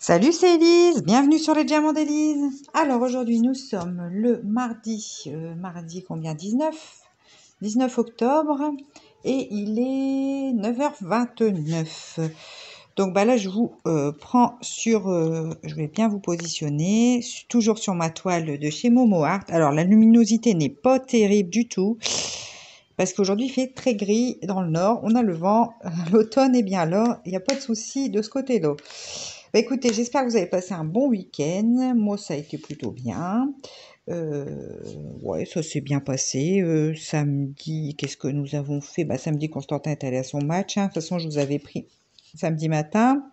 Salut, c'est Elise, bienvenue sur les Diamants d'Elise. Alors aujourd'hui nous sommes le mardi combien 19 octobre et il est 9h29. Donc là je vous prends sur, je vais bien vous positionner, toujours sur ma toile de chez Momo Art. Alors la luminosité n'est pas terrible du tout. Parce qu'aujourd'hui il fait très gris dans le nord, on a le vent, l'automne est bien là, il n'y a pas de souci de ce côté-là. Écoutez, j'espère que vous avez passé un bon week-end. Moi, ça a été plutôt bien. Ouais, ça s'est bien passé. Samedi, qu'est-ce que nous avons fait? Samedi, Constantin est allé à son match, hein. De toute façon, je vous avais pris samedi matin.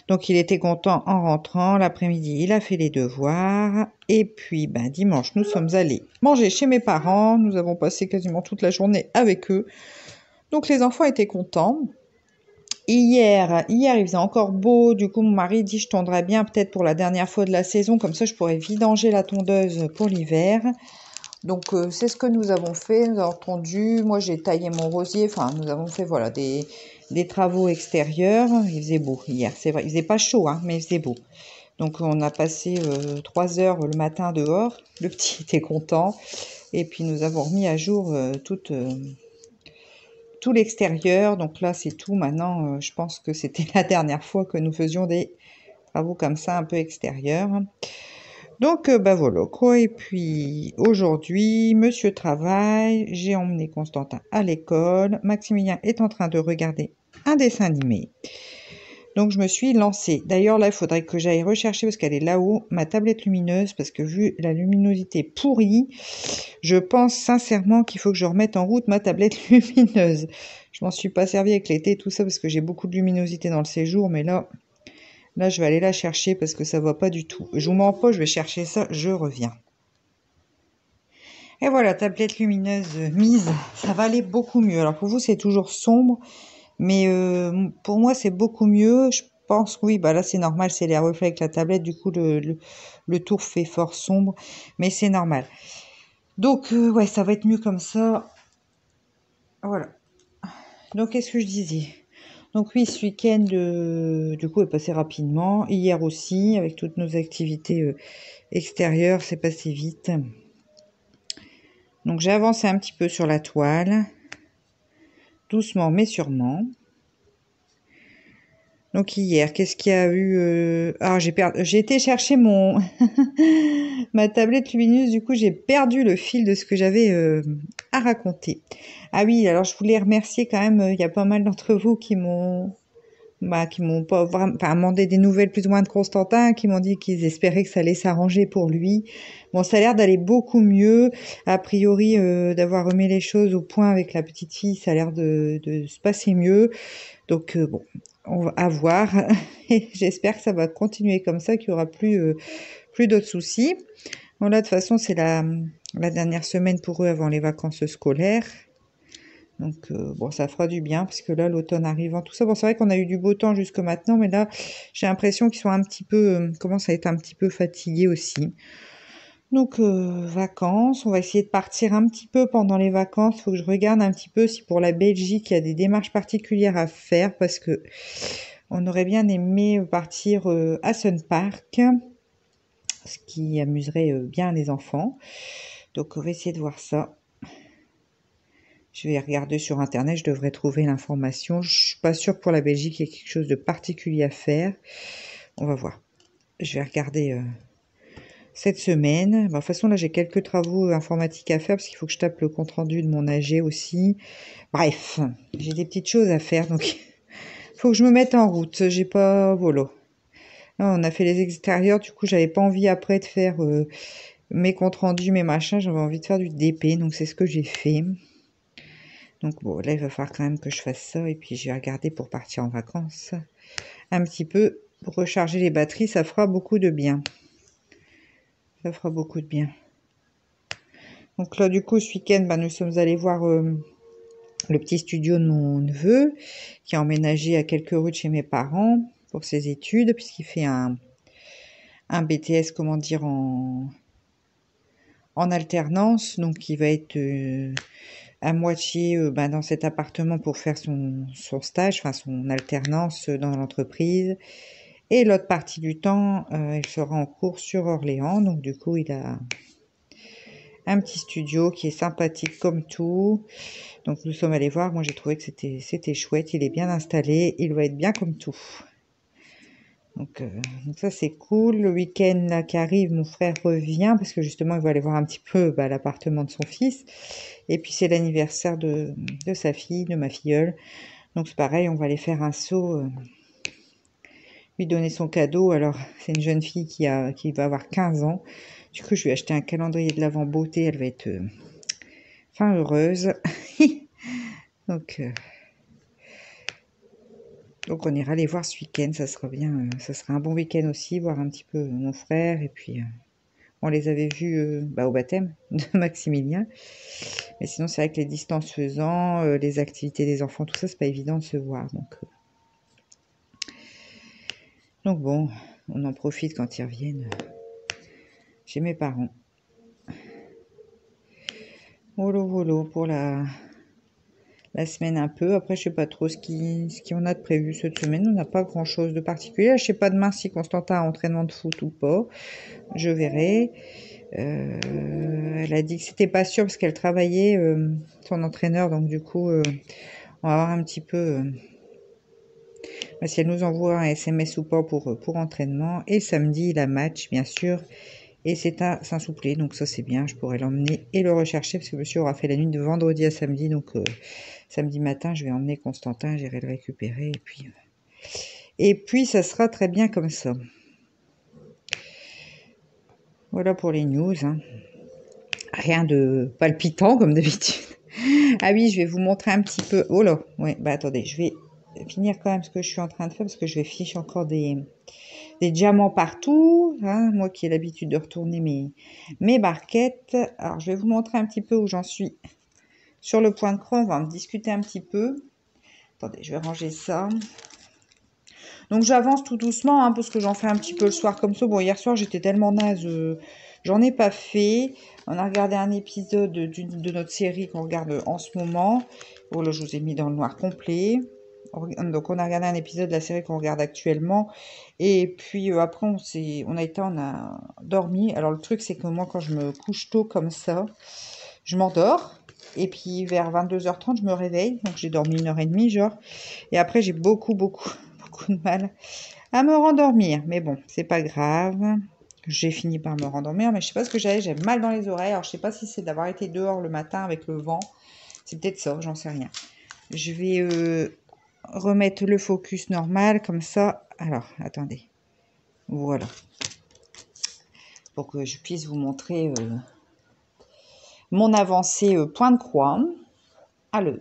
Donc, il était content en rentrant. L'après-midi, il a fait les devoirs. Et puis, dimanche, nous sommes allés manger chez mes parents. Nous avons passé quasiment toute la journée avec eux. Donc, les enfants étaient contents. Hier, il faisait encore beau, du coup mon mari dit je tondrai bien peut-être pour la dernière fois de la saison, comme ça je pourrais vidanger la tondeuse pour l'hiver. Donc c'est ce que nous avons fait, nous avons tondu, moi j'ai taillé mon rosier, enfin nous avons fait voilà des travaux extérieurs. Il faisait beau hier, c'est vrai, il faisait pas chaud hein, mais il faisait beau. Donc on a passé 3 heures le matin dehors, le petit était content, et puis nous avons remis à jour tout l'extérieur. Donc là, c'est tout. Maintenant, je pense que c'était la dernière fois que nous faisions des travaux comme ça, un peu extérieurs. Donc, voilà quoi. Et puis, aujourd'hui, monsieur travaille. J'ai emmené Constantin à l'école. Maximilien est en train de regarder un dessin animé. Donc, je me suis lancée. D'ailleurs, là, il faudrait que j'aille rechercher, parce qu'elle est là-haut, ma tablette lumineuse, parce que vu la luminosité pourrie, je pense sincèrement qu'il faut que je remette en route ma tablette lumineuse. Je m'en suis pas servi avec l'été et tout ça, parce que j'ai beaucoup de luminosité dans le séjour, mais là, je vais aller la chercher, parce que ça va pas du tout. Je vous mens pas, je vais chercher ça, je reviens. Et voilà, tablette lumineuse mise, ça va aller beaucoup mieux. Alors pour vous, c'est toujours sombre, mais pour moi, c'est beaucoup mieux. Je pense que oui, là c'est normal, c'est les reflets avec la tablette, du coup le tour fait fort sombre, mais c'est normal. Donc ouais, ça va être mieux comme ça. Voilà. Donc qu'est-ce que je disais? Donc oui, ce week-end, du coup, est passé rapidement. Hier aussi, avec toutes nos activités extérieures, c'est passé vite. Donc j'ai avancé un petit peu sur la toile, doucement mais sûrement. Donc hier, qu'est-ce qu'il y a eu? Ah, j'ai été chercher ma tablette lumineuse. Du coup, j'ai perdu le fil de ce que j'avais à raconter. Ah oui, alors je voulais remercier quand même. Il y a pas mal d'entre vous qui m'ont pas vraiment, enfin, demandé des nouvelles plus ou moins de Constantin, qui m'ont dit qu'ils espéraient que ça allait s'arranger pour lui. Bon, ça a l'air d'aller beaucoup mieux. A priori, d'avoir remis les choses au point avec la petite fille, ça a l'air de se passer mieux. Donc bon, on va voir. Et j'espère que ça va continuer comme ça, qu'il y aura plus d'autres soucis. Bon là, de toute façon, c'est la dernière semaine pour eux avant les vacances scolaires. Donc bon, ça fera du bien, parce que là, l'automne arrivant, tout ça. Bon, c'est vrai qu'on a eu du beau temps jusque maintenant, mais là, j'ai l'impression qu'ils sont un petit peu, commencent à être un petit peu fatigués aussi. Donc vacances, on va essayer de partir un petit peu pendant les vacances. Il faut que je regarde un petit peu si pour la Belgique, il y a des démarches particulières à faire, parce que on aurait bien aimé partir à Sun Park, ce qui amuserait bien les enfants. Donc on va essayer de voir ça. Je vais regarder sur internet, je devrais trouver l'information. Je suis pas sûre que pour la Belgique, il y ait quelque chose de particulier à faire. On va voir. Je vais regarder cette semaine. De toute façon, là, j'ai quelques travaux informatiques à faire, parce qu'il faut que je tape le compte-rendu de mon AG aussi. Bref, j'ai des petites choses à faire, donc il faut que je me mette en route. J'ai pas... Voilà. Là, on a fait les extérieurs, du coup, j'avais pas envie après de faire mes comptes rendus, mes machins. J'avais envie de faire du DP, donc c'est ce que j'ai fait. Donc bon, là, il va falloir quand même que je fasse ça. Et puis, je vais regarder pour partir en vacances. Un petit peu, pour recharger les batteries, ça fera beaucoup de bien. Ça fera beaucoup de bien. Donc là, du coup, ce week-end, nous sommes allés voir le petit studio de mon neveu, qui a emménagé à quelques rues de chez mes parents pour ses études, puisqu'il fait un BTS, comment dire, en alternance. Donc, il va être à moitié dans cet appartement pour faire son stage, enfin son alternance dans l'entreprise. Et l'autre partie du temps, il sera en cours sur Orléans. Donc du coup, il a un petit studio qui est sympathique comme tout. Donc nous sommes allés voir. Moi, j'ai trouvé que c'était chouette. Il est bien installé. Il va être bien comme tout. Donc ça, c'est cool. Le week-end là, qui arrive, mon frère revient parce que justement, il va aller voir un petit peu l'appartement de son fils. Et puis, c'est l'anniversaire de sa fille, de ma filleule. Donc c'est pareil, on va aller faire un saut, lui donner son cadeau. Alors, c'est une jeune fille qui va avoir 15 ans. Du coup, je lui ai acheté un calendrier de l'Avent beauté. Elle va être fin heureuse. donc, on ira les voir ce week-end. Ça sera bien. Ça sera un bon week-end aussi, voir un petit peu mon frère. Et puis, on les avait vus au baptême de Maximilien. Mais sinon, c'est vrai que les distances faisant, les activités des enfants, tout ça, c'est pas évident de se voir. Donc bon, on en profite quand ils reviennent chez mes parents. Voilà pour la semaine un peu. Après, je sais pas trop ce qu'on a de prévu cette semaine. On n'a pas grand chose de particulier. Je sais pas demain si Constantin a entraînement de foot ou pas. Je verrai. Elle a dit que c'était pas sûr parce qu'elle travaillait, son entraîneur. Donc du coup, on va voir un petit peu si elle nous envoie un SMS ou pas pour entraînement. Et samedi, la match, bien sûr. Et c'est à Saint-Souplé, donc ça c'est bien, je pourrais l'emmener et le rechercher parce que monsieur aura fait la nuit de vendredi à samedi, donc samedi matin je vais emmener Constantin, j'irai le récupérer et puis ça sera très bien comme ça. Voilà pour les news, hein. Rien de palpitant comme d'habitude. Ah oui, je vais vous montrer un petit peu. Oh là, ouais, bah attendez, je vais finir quand même ce que je suis en train de faire parce que je vais ficher encore des diamants partout, hein, moi qui ai l'habitude de retourner mes barquettes. Alors, je vais vous montrer un petit peu où j'en suis sur le point de croix. On va en discuter un petit peu. Attendez, je vais ranger ça. Donc, j'avance tout doucement, hein, parce que j'en fais un petit peu le soir comme ça. Bon, hier soir, j'étais tellement naze, j'en ai pas fait. On a regardé un épisode de notre série qu'on regarde en ce moment. Bon, là, je vous ai mis dans le noir complet. Donc, on a regardé un épisode de la série qu'on regarde actuellement. Et puis, après, on a dormi. Alors, le truc, c'est que moi, quand je me couche tôt comme ça, je m'endors. Et puis, vers 22h30, je me réveille. Donc, j'ai dormi 1h30, genre. Et après, j'ai beaucoup de mal à me rendormir. Mais bon, c'est pas grave. J'ai fini par me rendormir. Mais je sais pas ce que j'avais mal dans les oreilles. Alors, je sais pas si c'est d'avoir été dehors le matin avec le vent. C'est peut-être ça, j'en sais rien. Je vais remettre le focus normal comme ça. Alors, attendez. Voilà. Pour que je puisse vous montrer mon avancée point de croix. Alors,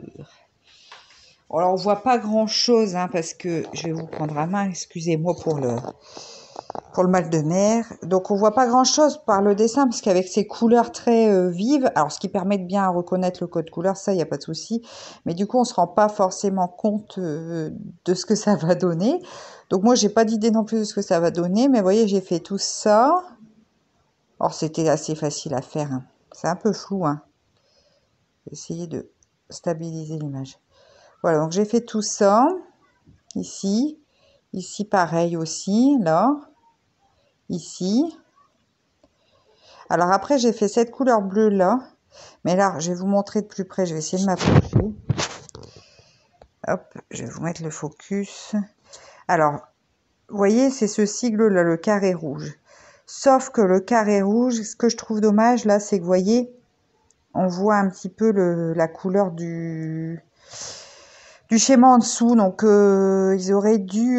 on voit pas grand chose, hein, parce que je vais vous prendre à main. Excusez-moi pour le mal de mer. Donc, on voit pas grand chose par le dessin, parce qu'avec ces couleurs très vives, alors ce qui permet de bien reconnaître le code couleur, ça, il n'y a pas de souci. Mais du coup, on se rend pas forcément compte de ce que ça va donner. Donc, moi, j'ai pas d'idée non plus de ce que ça va donner. Mais vous voyez, j'ai fait tout ça. Or, c'était assez facile à faire, hein. C'est un peu flou, hein. Essayer de stabiliser l'image. Voilà, donc j'ai fait tout ça. Ici. Ici, pareil aussi. Là. Ici. Alors après, j'ai fait cette couleur bleue là. Mais là, je vais vous montrer de plus près. Je vais essayer de m'approcher. Hop, je vais vous mettre le focus. Alors, vous voyez, c'est ce sigle-là, le carré rouge. Sauf que le carré rouge, ce que je trouve dommage là, c'est que vous voyez, on voit un petit peu la couleur du schéma en dessous. Donc, ils auraient dû,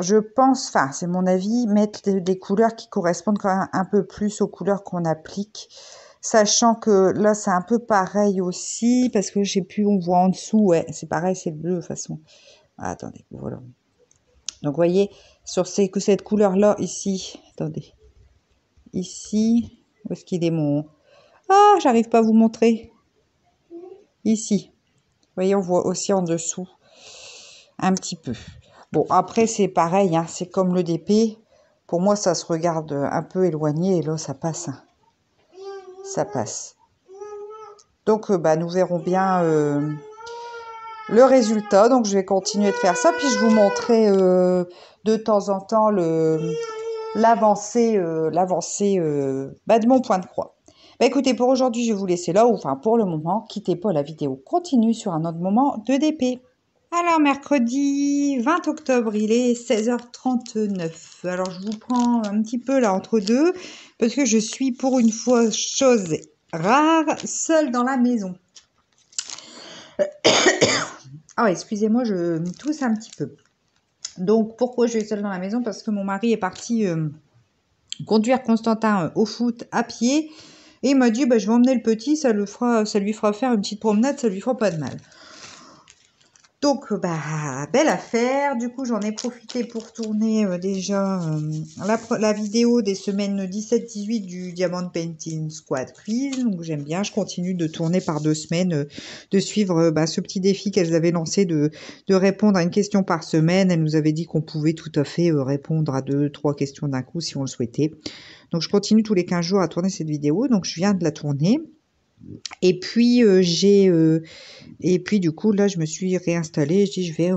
je pense, enfin, c'est mon avis, mettre des couleurs qui correspondent quand même un peu plus aux couleurs qu'on applique. Sachant que là, c'est un peu pareil aussi, parce que je sais plus, on voit en dessous, ouais, c'est pareil, c'est le bleu de toute façon. Ah, attendez, voilà. Donc, vous voyez, sur cette couleur-là, ici, attendez, ici, où est-ce qu'il est mon... Ah, j'arrive pas à vous montrer. Ici, vous voyez, on voit aussi en dessous, un petit peu. Bon, après, c'est pareil, hein, c'est comme le DP. Pour moi, ça se regarde un peu éloigné, et là, ça passe, hein. Ça passe. Donc, nous verrons bien le résultat. Donc, je vais continuer de faire ça. Puis, je vous montrerai de temps en temps l'avancée de mon point de croix. Bah, écoutez, pour aujourd'hui, je vais vous laisser là. Enfin, pour le moment, quittez pas la vidéo. Continue sur un autre moment de DP. Alors, mercredi 20 octobre, il est 16h39. Alors, je vous prends un petit peu là entre deux, parce que je suis pour une fois, chose rare, seule dans la maison. Ah, excusez-moi, je me tousse un petit peu. Donc, pourquoi je suis seule dans la maison? Parce que mon mari est parti conduire Constantin au foot à pied. Et il m'a dit, bah, je vais emmener le petit, ça lui fera faire une petite promenade, ça lui fera pas de mal. Donc, bah, belle affaire. Du coup, j'en ai profité pour tourner déjà la vidéo des semaines 17-18 du Diamond Painting Squad Quiz. Donc, j'aime bien. Je continue de tourner par 2 semaines, de suivre ce petit défi qu'elles avaient lancé de répondre à une question par semaine. Elles nous avaient dit qu'on pouvait tout à fait répondre à 2-3 questions d'un coup si on le souhaitait. Donc, je continue tous les 15 jours à tourner cette vidéo. Donc, je viens de la tourner. Et puis, du coup, là, je me suis réinstallée. Je dis, je vais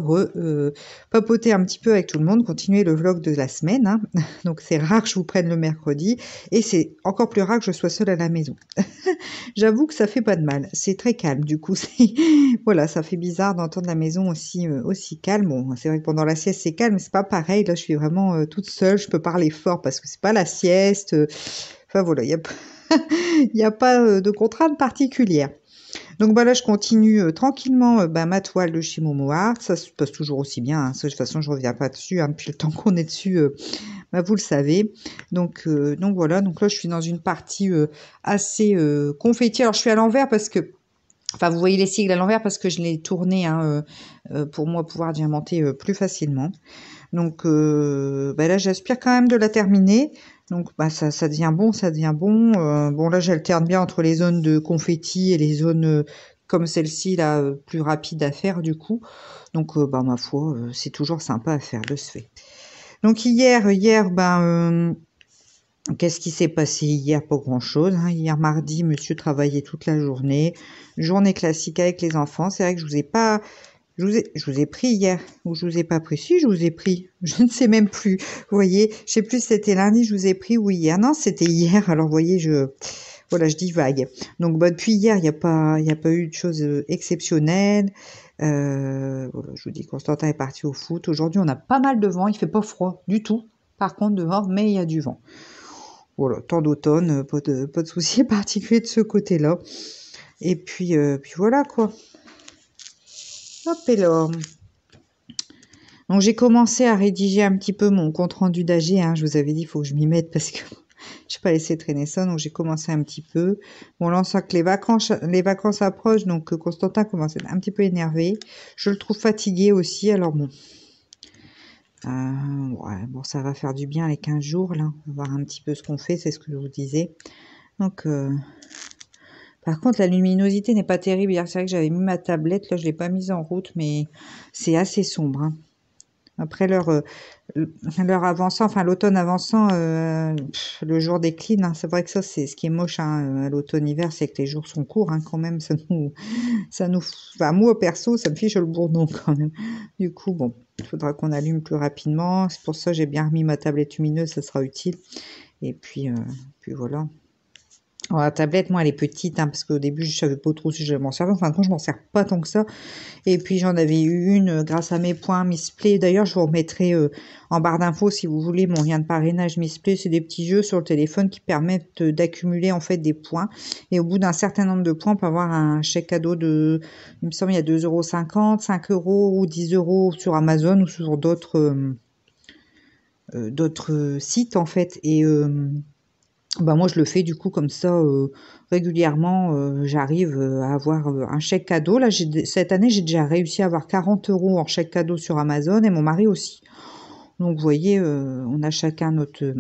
papoter un petit peu avec tout le monde, continuer le vlog de la semaine. Hein. Donc, c'est rare que je vous prenne le mercredi. Et c'est encore plus rare que je sois seule à la maison. J'avoue que ça fait pas de mal. C'est très calme. Du coup, voilà, ça fait bizarre d'entendre la maison aussi calme. Bon, c'est vrai que pendant la sieste, c'est calme, mais c'est pas pareil. Là, je suis vraiment toute seule. Je peux parler fort parce que c'est pas la sieste. Enfin, voilà, il n'y a pas... Il n'y a pas de contrainte particulière. Donc bah là, je continue tranquillement ma toile de chez Momo Art. Ça se passe toujours aussi bien. Hein. Ça, de toute façon, je reviens pas dessus. Hein. Depuis le temps qu'on est dessus, vous le savez. Donc voilà. Donc là, je suis dans une partie assez confetti. Alors, je suis à l'envers parce que... Enfin, vous voyez les sigles à l'envers parce que je l'ai tourné hein, pour moi pouvoir diamanter plus facilement. Donc là, j'aspire quand même de la terminer. Donc ça devient bon, ça devient bon. Bon là, j'alterne bien entre les zones de confetti et les zones comme celle-ci là, plus rapides à faire du coup. Donc ma foi, c'est toujours sympa à faire de ce fait. Donc hier, qu'est-ce qui s'est passé hier? Pas grand-chose. Hein. Hier mardi, monsieur travaillait toute la journée. Journée classique avec les enfants. C'est vrai que je vous ai pas... Je vous ai pris hier, ou je vous ai pas pris. Si, je vous ai pris. Je ne sais même plus. Vous voyez, je sais plus si c'était lundi, je vous ai pris ou hier. Non, c'était hier. Alors, vous voyez, voilà, je divague. Donc, depuis hier, il n'y a pas eu de choses exceptionnelles. Voilà, je vous dis, Constantin est parti au foot. Aujourd'hui, on a pas mal de vent. Il fait pas froid du tout. Par contre, dehors, mais il y a du vent. Voilà, temps d'automne, pas de souci particulier de ce côté-là. Et puis voilà, quoi. Hop et là. Donc j'ai commencé à rédiger un petit peu mon compte rendu d'AG. Hein. Je vous avais dit, il faut que je m'y mette parce que je n'ai pas laissé traîner ça. Donc j'ai commencé un petit peu. Bon, là on sent que les vacances approchent. Donc Constantin commence à être un petit peu énervé. Je le trouve fatigué aussi. Alors bon. Ouais, bon, ça va faire du bien les 15 jours là. On va voir un petit peu ce qu'on fait. C'est ce que je vous disais. Donc... Par contre, la luminosité n'est pas terrible. Hier, c'est vrai que j'avais mis ma tablette. Là, je ne l'ai pas mise en route, mais c'est assez sombre. Hein. Après l'heure avançant, enfin l'automne avançant, le jour décline. Hein. C'est vrai que ça, c'est ce qui est moche hein, à l'automne-hiver, c'est que les jours sont courts hein, quand même. Enfin, moi, perso, ça me fiche le bourdon quand même. Du coup, bon, il faudra qu'on allume plus rapidement. C'est pour ça que j'ai bien remis ma tablette lumineuse, ça sera utile. Et puis voilà. Alors, la tablette, moi, elle est petite, hein, parce qu'au début, je savais pas trop si je m'en servais. Enfin, quand je m'en sers pas tant que ça. Et puis, j'en avais eu une grâce à mes points Misplay. D'ailleurs, je vous remettrai en barre d'infos, si vous voulez, mon lien de parrainage Misplay. C'est des petits jeux sur le téléphone qui permettent d'accumuler, en fait, des points. Et au bout d'un certain nombre de points, on peut avoir un chèque cadeau de, il me semble, il y a 2,50 €, 5 € ou 10 € sur Amazon ou sur d'autres sites, en fait. Et... moi je le fais du coup comme ça régulièrement, j'arrive à avoir un chèque cadeau. Là cette année j'ai déjà réussi à avoir 40 € en chèque cadeau sur Amazon et mon mari aussi. Donc vous voyez, on a chacun notre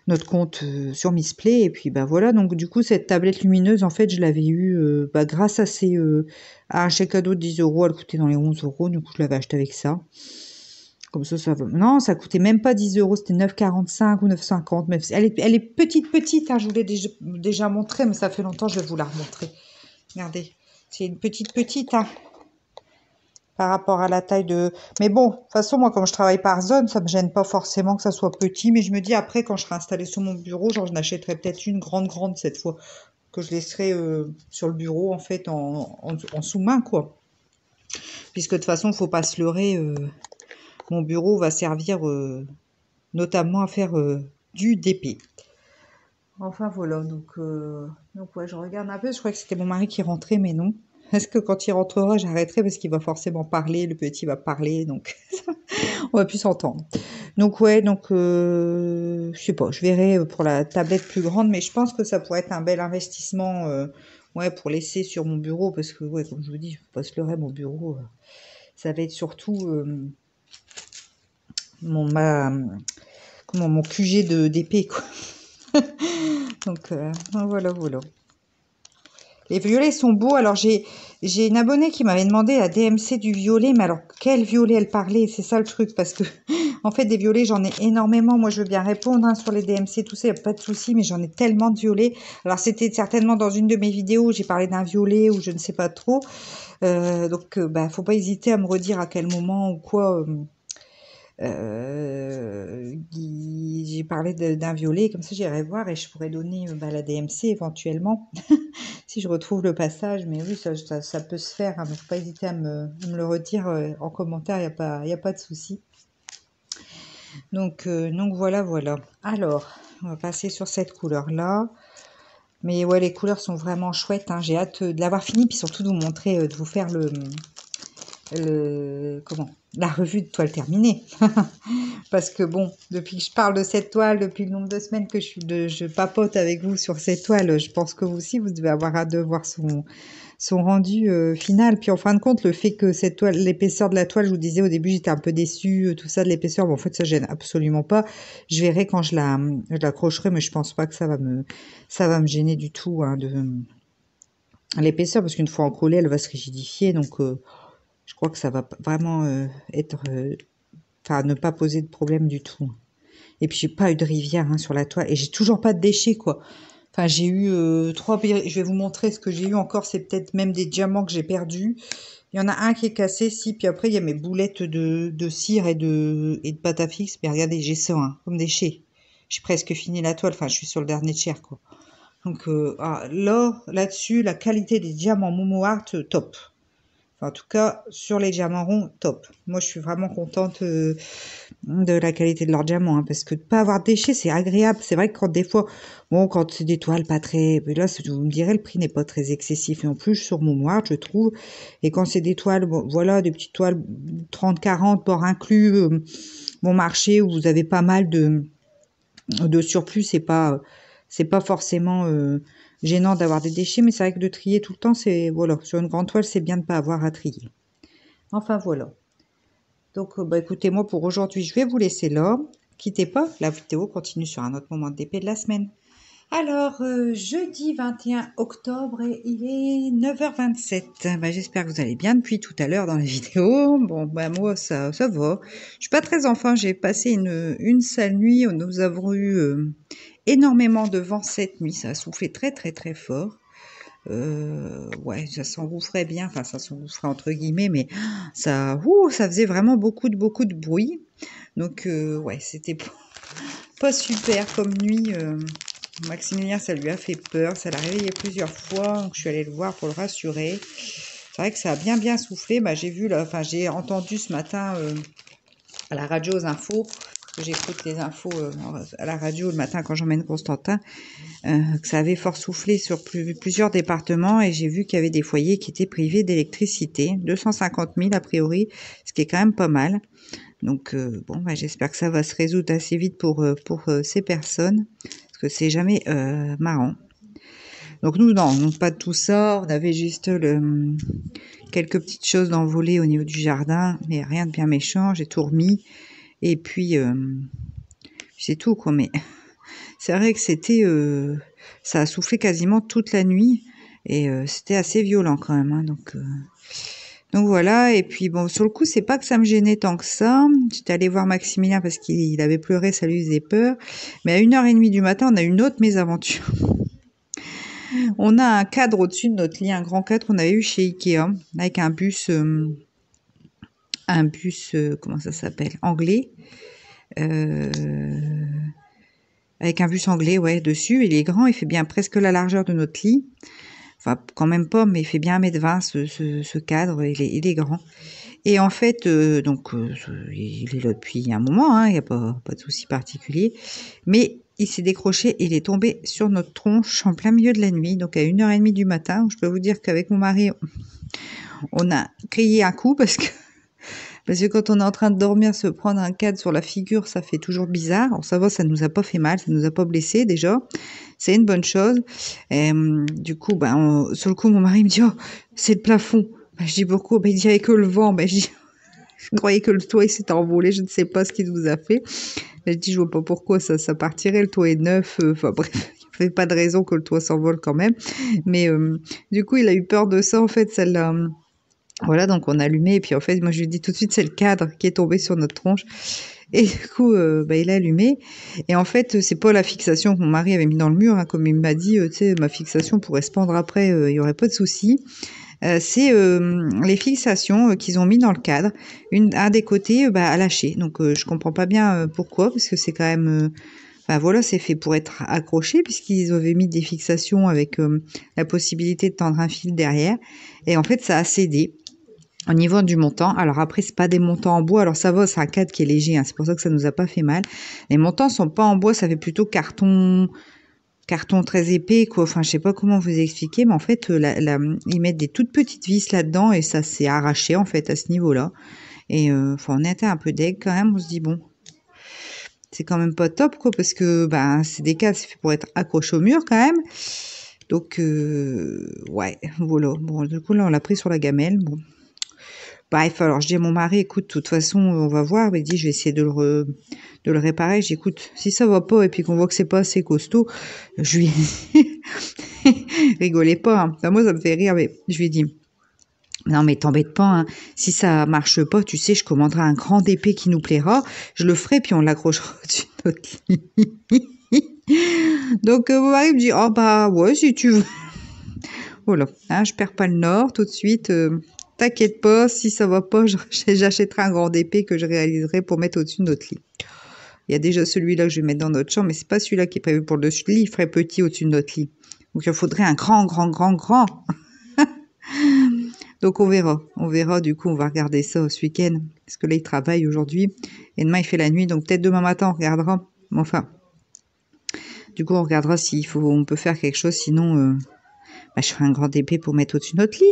notre compte sur Misplay et puis voilà. Donc du coup cette tablette lumineuse en fait je l'avais eu grâce à un chèque cadeau de 10 €, elle coûtait dans les 11 €, du coup je l'avais acheté avec ça. Comme ça va. Non, ça coûtait même pas 10 €, c'était 9,45 ou 9,50. Mais elle est petite, hein, je vous l'ai déjà montré, mais ça fait longtemps, je vais vous la remontrer. Regardez, c'est une petite, hein. par rapport à la taille de... Mais bon, de toute façon, moi, comme je travaille par zone, ça me gêne pas forcément que ça soit petit, mais je me dis après, quand je serai installée sur mon bureau, genre, je n'achèterai peut-être une grande cette fois, que je laisserai sur le bureau, en fait, en sous-main, quoi. Puisque de toute façon, faut pas se leurrer, mon bureau va servir notamment à faire du DP. Enfin voilà, donc ouais, je regarde un peu, je crois que c'était mon mari qui rentrait, mais non. Est-ce que quand il rentrera, j'arrêterai parce qu'il va forcément parler, le petit va parler, donc on va plus s'entendre. Donc ouais, je sais pas, je verrai pour la tablette plus grande, mais je pense que ça pourrait être un bel investissement, ouais, pour laisser sur mon bureau, parce que ouais, comme je vous dis, je peux pas se leurrer, mon bureau, ça va être surtout mon mon QG d'épée, quoi. Donc voilà. Les violets sont beaux. Alors j'ai une abonnée qui m'avait demandé la DMC du violet, mais alors quel violet elle parlait? C'est ça le truc, parce que en fait des violets j'en ai énormément. Moi je veux bien répondre hein, sur les DMC, tout ça, y a pas de souci, mais j'en ai tellement de violets. Alors c'était certainement dans une de mes vidéos où j'ai parlé d'un violet ou je ne sais pas trop. Bah faut pas hésiter à me redire à quel moment ou quoi. J'ai parlé d'un violet, comme ça j'irai voir et je pourrais donner bah, la DMC éventuellement si je retrouve le passage. Mais oui, ça peut se faire, hein, mais faut pas hésiter à me le redire en commentaire, y a pas de souci. Donc voilà. Alors, on va passer sur cette couleur-là. Mais ouais, les couleurs sont vraiment chouettes, hein. J'ai hâte de l'avoir fini, puis surtout de vous montrer, de vous faire la revue de toile terminée. Parce que bon, depuis que je parle de cette toile, depuis le nombre de semaines que je papote avec vous sur cette toile, je pense que vous aussi, vous devez avoir hâte de voir son rendu final. Puis en fin de compte, le fait que cette toile, l'épaisseur de la toile, je vous disais au début, j'étais un peu déçue, tout ça de l'épaisseur. Bon, en fait, ça gêne absolument pas. Je verrai quand je l'accrocherai, mais je pense pas que ça va me gêner du tout hein, de l'épaisseur, parce qu'une fois encollée, elle va se rigidifier. Donc, je crois que ça va vraiment être... Enfin, ne pas poser de problème du tout. Et puis, j'ai pas eu de rivière hein, sur la toile. Et j'ai toujours pas de déchets, quoi. Enfin, j'ai eu 3... Je vais vous montrer ce que j'ai eu encore. C'est peut-être même des diamants que j'ai perdus. Il y en a un qui est cassé, si. Puis après, il y a mes boulettes de cire et de pâte à fixe. Mais regardez, j'ai ça, hein, comme déchets. J'ai presque fini la toile. Enfin, je suis sur le dernier tiers, quoi. Donc, là-dessus, la qualité des diamants Momo Art, top. Enfin, en tout cas, sur les diamants ronds, top. Moi, je suis vraiment contente de la qualité de leurs diamants, hein, parce que de pas avoir de déchets, c'est agréable. C'est vrai que quand des fois, bon, quand c'est des toiles pas très... Là, vous me direz, le prix n'est pas très excessif. Et en plus, sur mon art, je trouve. Et quand c'est des toiles, bon, voilà, des petites toiles 30-40, port inclus, bon marché, où vous avez pas mal de surplus, c'est pas forcément gênant d'avoir des déchets, mais c'est vrai que de trier tout le temps, c'est voilà, sur une grande toile, c'est bien de ne pas avoir à trier. Enfin voilà. Donc bah écoutez, moi pour aujourd'hui, je vais vous laisser là. Quittez pas, la vidéo continue sur un autre moment de DP de la semaine. Alors, jeudi 21 octobre et il est 9h27. Bah, j'espère que vous allez bien depuis tout à l'heure dans la vidéo. Bon, bah moi, ça va. Je suis pas très en faim. J'ai passé une sale nuit. Nous avons eu énormément de vent cette nuit. Ça a soufflé très, très, très fort. Ouais, ça s'engouffrait bien. Enfin, ça s'engouffrait entre guillemets, mais ça faisait vraiment beaucoup de bruit. Donc, ouais, c'était pas super comme nuit. Maximilien, ça lui a fait peur, ça l'a réveillé plusieurs fois, donc je suis allée le voir pour le rassurer. C'est vrai que ça a bien soufflé. Bah, j'ai entendu ce matin à la radio aux infos, parce que j'écoute les infos à la radio le matin quand j'emmène Constantin, que ça avait fort soufflé sur plusieurs départements et j'ai vu qu'il y avait des foyers qui étaient privés d'électricité, 250 000 a priori, ce qui est quand même pas mal. Donc bon, bah, j'espère que ça va se résoudre assez vite pour ces personnes, parce que c'est jamais marrant. Donc nous, non, pas de tout ça. On avait juste quelques petites choses d'envolées au niveau du jardin, mais rien de bien méchant. J'ai tout remis. Et puis, c'est tout, quoi. Mais c'est vrai que ça a soufflé quasiment toute la nuit. Et c'était assez violent quand même. Hein, donc voilà, et puis bon, sur le coup, c'est pas que ça me gênait tant que ça. J'étais allée voir Maximilien parce qu'il avait pleuré, ça lui faisait peur. Mais à 1h30 du matin, on a une autre mésaventure. On a un cadre au-dessus de notre lit, un grand cadre qu'on avait eu chez Ikea, avec un bus un bus, comment ça s'appelle, anglais, euh, avec un bus anglais, ouais, dessus. Il est grand, il fait bien presque la largeur de notre lit. Enfin, quand même pas, mais il fait bien 1,20 m ce cadre, il est grand. Et en fait, il est là depuis un moment, hein, il n'y a pas de souci particulier. Mais il s'est décroché et il est tombé sur notre tronche en plein milieu de la nuit, donc à 1h30 du matin. Je peux vous dire qu'avec mon mari, on a crié un coup parce que quand on est en train de dormir, se prendre un cadre sur la figure, ça fait toujours bizarre. Alors ça va, ça nous a pas fait mal, ça nous a pas blessé déjà. C'est une bonne chose. Et, du coup, sur le coup, mon mari me dit, oh, c'est le plafond. Je dis pourquoi? Il dit, avec le vent. Je dis, je croyais que le toit il s'était envolé, je ne sais pas ce qu'il vous a fait. Je dis, je vois pas pourquoi ça partirait, le toit est neuf. Enfin bref, il n'y avait pas de raison que le toit s'envole quand même. Mais du coup, il a eu peur de ça, en fait, celle-là. Voilà, donc on a allumé, et puis en fait, moi je lui ai dit tout de suite, c'est le cadre qui est tombé sur notre tronche. Et du coup, il a allumé. Et en fait, c'est pas la fixation que mon mari avait mis dans le mur, hein, comme il m'a dit, tu sais, ma fixation pourrait se pendre après, il y aurait pas de souci. C'est les fixations qu'ils ont mis dans le cadre. Un des côtés a lâché. Donc je comprends pas bien pourquoi, parce que c'est quand même... voilà, c'est fait pour être accroché, puisqu'ils avaient mis des fixations avec la possibilité de tendre un fil derrière. Et en fait, ça a cédé. Au niveau du montant, alors après, c'est pas des montants en bois, alors ça va, c'est un cadre qui est léger, hein, c'est pour ça que ça nous a pas fait mal. Les montants sont pas en bois, ça fait plutôt carton très épais, quoi. Enfin, je sais pas comment vous expliquer, mais en fait, ils mettent des toutes petites vis là-dedans et ça s'est arraché, en fait, à ce niveau-là. Et on était un peu deg quand même, on se dit, bon, c'est quand même pas top, quoi, parce que c'est des cadres, c'est fait pour être accroché au mur quand même. Donc, ouais, voilà. Bon, du coup, là, on l'a pris sur la gamelle, bon. Bref, alors je dis à mon mari, écoute, de toute façon, on va voir. Il dit, je vais essayer de le réparer. Je dis, écoute, si ça va pas et puis qu'on voit que c'est pas assez costaud, je lui rigolez pas. Hein. Enfin, moi, ça me fait rire, mais je lui ai dit, non, mais t'embête pas. Hein. Si ça marche pas, tu sais, je commanderai un grand épée qui nous plaira. Je le ferai, puis on l'accrochera au-dessus de notre lit. Donc, mon mari me dit, oh ouais, si tu veux. Voilà, hein, je perds pas le nord tout de suite. T'inquiète pas, si ça va pas, j'achèterai un grand épée que je réaliserai pour mettre au-dessus de notre lit. Il y a déjà celui-là que je vais mettre dans notre chambre, mais c'est pas celui-là qui est prévu pour le dessus de lit, il ferait petit au-dessus de notre lit. Donc il faudrait un grand. Donc on verra, du coup on va regarder ça ce week-end, parce que là il travaille aujourd'hui, et demain il fait la nuit, donc peut-être demain matin on regardera, enfin, du coup on regardera on peut faire quelque chose, sinon je ferai un grand épée pour mettre au-dessus de notre lit.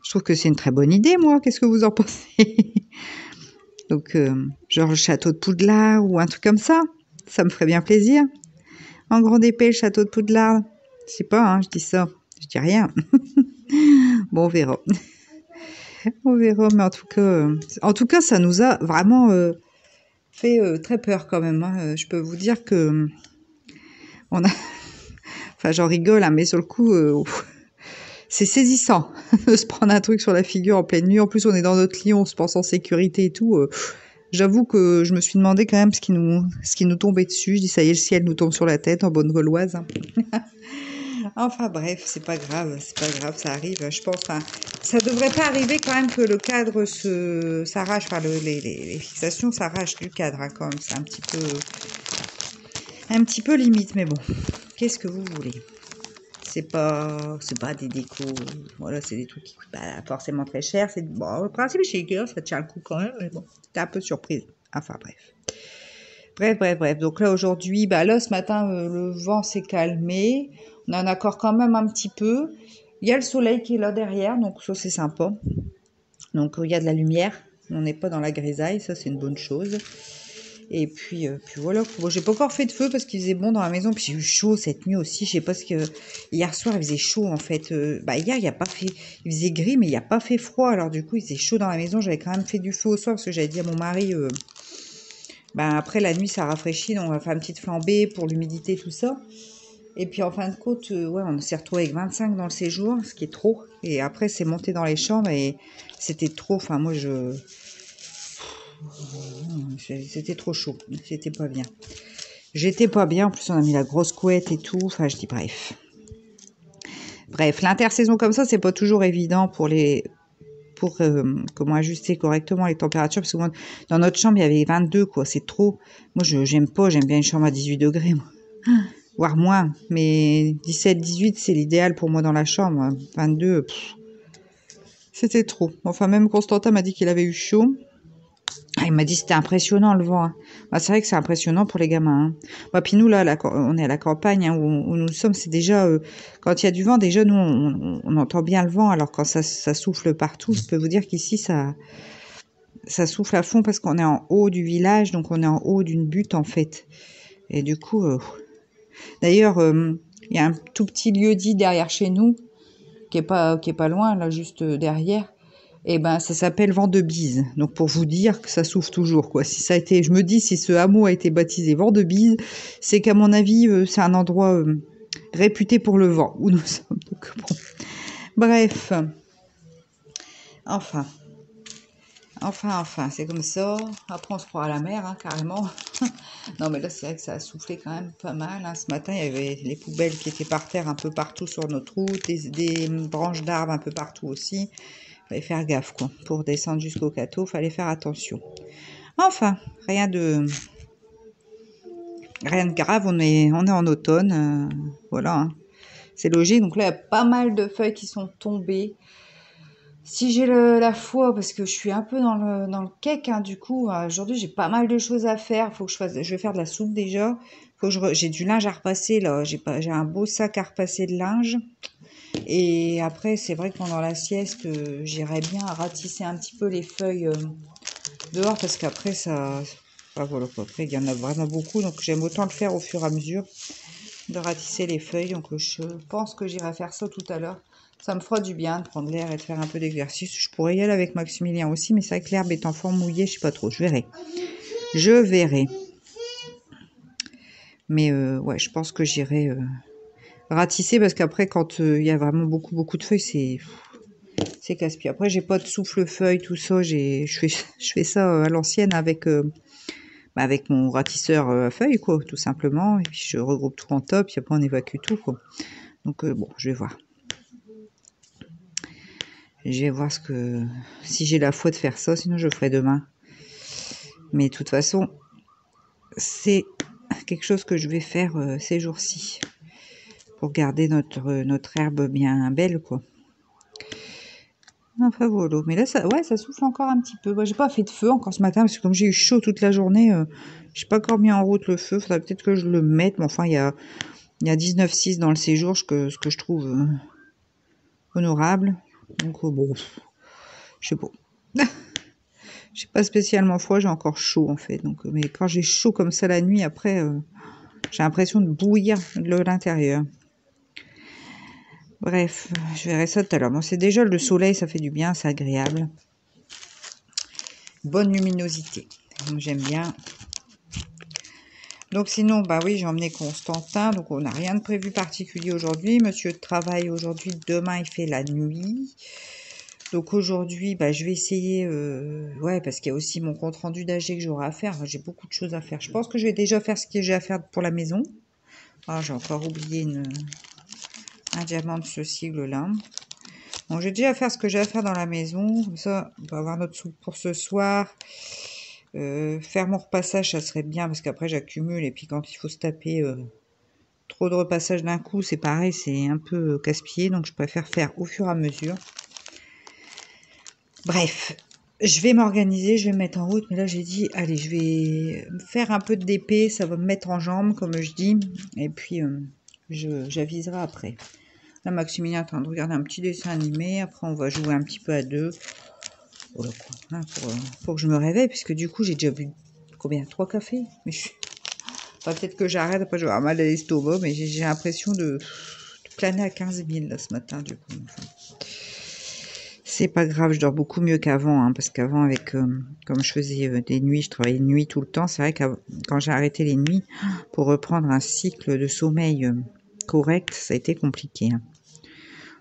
Je trouve que c'est une très bonne idée, moi. Qu'est-ce que vous en pensez? Donc, genre le château de Poudlard ou un truc comme ça. Ça me ferait bien plaisir. En grande épée, le château de Poudlard. Je sais pas, hein, je dis ça. Je dis rien. Bon, on verra. On verra, mais en tout cas, ça nous a vraiment fait très peur quand même. Hein. Je peux vous dire que on a... Enfin, j'en rigole, hein, mais sur le coup... c'est saisissant de se prendre un truc sur la figure en pleine nuit. En plus, on est dans notre lit, on se pense en sécurité et tout. J'avoue que je me suis demandé quand même ce qui nous tombait dessus. Je dis, ça y est, le ciel nous tombe sur la tête en bonne gauloise. Hein. Enfin bref, c'est pas grave, ça arrive. Je pense, ça devrait pas arriver quand même que le cadre s'arrache, les fixations s'arrachent du cadre, hein, quand même. C'est un petit peu limite, mais bon, qu'est-ce que vous voulez? C'est pas des décos, voilà, c'est des trucs qui coûtent pas forcément très cher. Bon, le principe chez Ikea, ça tient le coup quand même, mais bon, j'étais un peu surprise. Enfin bref. Donc là aujourd'hui, là ce matin, le vent s'est calmé, on en a encore quand même un petit peu. Il y a le soleil qui est là derrière, donc ça c'est sympa. Donc il y a de la lumière, on n'est pas dans la grisaille, ça c'est une bonne chose. Et puis voilà. Bon, j'ai pas encore fait de feu parce qu'il faisait bon dans la maison. Puis j'ai eu chaud cette nuit aussi. Je sais pas hier soir il faisait chaud en fait. Hier il y a pas fait. Il faisait gris mais il y a pas fait froid. Alors du coup il faisait chaud dans la maison. J'avais quand même fait du feu au soir parce que j'avais dit à mon mari. Après la nuit ça rafraîchit donc on va faire une petite flambée pour l'humidité tout ça. Et puis en fin de compte on s'est retrouvé avec 25 dans le séjour, ce qui est trop. Et après c'est monté dans les chambres et c'était trop. Enfin moi c'était trop chaud, j'étais pas bien, en plus on a mis la grosse couette et tout, enfin je dis bref, l'intersaison comme ça c'est pas toujours évident pour les comment ajuster correctement les températures. Parce que moi, dans notre chambre, il y avait 22, quoi. C'est trop. Moi, j'aime pas. J'aime bien une chambre à 18 degrés, moi. Voire moins. Mais 17, 18, c'est l'idéal pour moi dans la chambre. 22, c'était trop. Enfin, même Constantin m'a dit qu'il avait eu chaud. Ah, il m'a dit que c'était impressionnant le vent. Hein. Bah, c'est vrai que c'est impressionnant pour les gamins. Hein. Bah, puis nous, là, on est à la campagne hein, où nous sommes. C'est déjà, quand il y a du vent, déjà, nous, on entend bien le vent. Alors quand ça souffle partout, je peux vous dire qu'ici, ça souffle à fond parce qu'on est en haut du village. Donc on est en haut d'une butte, en fait. Et du coup, d'ailleurs, il y a un tout petit lieu-dit derrière chez nous, qui est pas loin, là, juste derrière. Et ben, ça s'appelle Vent de Bise. Donc, pour vous dire que ça souffle toujours, quoi. Si ça a été, je me dis, si ce hameau a été baptisé Vent de Bise, c'est qu'à mon avis, c'est un endroit réputé pour le vent où nous sommes. Donc, bon. Bref. Enfin, c'est comme ça. Après, on se croit à la mer, hein, carrément. Non, mais là, c'est vrai que ça a soufflé quand même pas mal. Hein. Ce matin, il y avait les poubelles qui étaient par terre un peu partout sur notre route, des branches d'arbres un peu partout aussi. Fallait faire gaffe, quoi. Pour descendre jusqu'au cateau, fallait faire attention. Enfin, rien de grave, on est en automne. Voilà, hein. C'est logique. Donc là, il y a pas mal de feuilles qui sont tombées. Si j'ai la foi, parce que je suis un peu dans le cake, hein, du coup, aujourd'hui, j'ai pas mal de choses à faire. Faut que je vais faire de la soupe déjà. J'ai du linge à repasser, là. J'ai un beau sac à repasser de linge. Et après, c'est vrai que pendant la sieste, j'irais bien ratisser un petit peu les feuilles dehors parce qu'après, voilà, après, il y en a vraiment beaucoup. Donc, j'aime autant le faire au fur et à mesure de ratisser les feuilles. Donc, je pense que j'irai faire ça tout à l'heure. Ça me fera du bien de prendre l'air et de faire un peu d'exercice. Je pourrais y aller avec Maximilien aussi, mais c'est vrai que l'herbe est en forme mouillée, je sais pas trop. Je verrai. Mais ouais, je pense que j'irai ratisser parce qu'après, quand il y a vraiment beaucoup de feuilles, c'est casse-pied. Après, j'ai pas de souffle-feuille, tout ça. Je fais ça à l'ancienne avec mon ratisseur à feuilles, quoi, tout simplement. Et puis, je regroupe tout en top. Puis après, on évacue tout, quoi. Donc, bon, je vais voir. Je vais voir si j'ai la foi de faire ça. Sinon, je le ferai demain. Mais de toute façon, c'est quelque chose que je vais faire ces jours-ci. Pour garder notre herbe bien belle, quoi. Enfin voilà, mais là ça souffle encore un petit peu. Moi, j'ai pas fait de feu encore ce matin parce que comme j'ai eu chaud toute la journée, j'ai pas encore mis en route le feu. Faudrait peut-être que je le mette, mais enfin il y a 19,6 dans le séjour, ce que je trouve honorable. Donc bon, je sais pas. J'ai pas spécialement froid, j'ai encore chaud en fait. Donc mais quand j'ai chaud comme ça la nuit, après j'ai l'impression de bouillir de l'intérieur. Bref, je verrai ça tout à l'heure. Bon, c'est déjà le soleil, ça fait du bien, c'est agréable. Bonne luminosité. Donc, j'aime bien. Donc sinon, bah oui, j'ai emmené Constantin. Donc on n'a rien de prévu particulier aujourd'hui. Monsieur travaille aujourd'hui. Demain, il fait la nuit. Donc aujourd'hui, bah, je vais essayer... ouais, parce qu'il y a aussi mon compte-rendu d'AG que j'aurai à faire. J'ai beaucoup de choses à faire. Je pense que je vais déjà faire ce que j'ai à faire pour la maison. Ah, j'ai encore oublié un diamant de ce sigle-là. Bon, j'ai déjà à faire ce que j'ai à faire dans la maison. Comme ça, on va avoir notre soupe pour ce soir. Faire mon repassage, ça serait bien parce qu'après j'accumule. Et puis quand il faut se taper trop de repassage d'un coup, c'est pareil, c'est un peu casse-pied. Donc je préfère faire au fur et à mesure. Bref, je vais m'organiser, je vais me mettre en route. Mais là, j'ai dit, allez, je vais faire un peu de DP. Ça va me mettre en jambe, comme je dis. Et puis, j'aviserai après. Là, Maximilien est en train de regarder un petit dessin animé. Après, on va jouer un petit peu à deux. Voilà, quoi, hein, pour que je me réveille. Puisque du coup, j'ai déjà bu combien 3 cafés. Mais enfin, peut-être que j'arrête. Après, je vais avoir mal à l'estomac. Mais j'ai l'impression de planer à 15 000 là, ce matin, du coup. Enfin, c'est pas grave, je dors beaucoup mieux qu'avant. Hein, parce qu'avant, avec comme je faisais des nuits, je travaillais de nuit tout le temps. C'est vrai que quand j'ai arrêté les nuits, pour reprendre un cycle de sommeil correct, ça a été compliqué. Hein.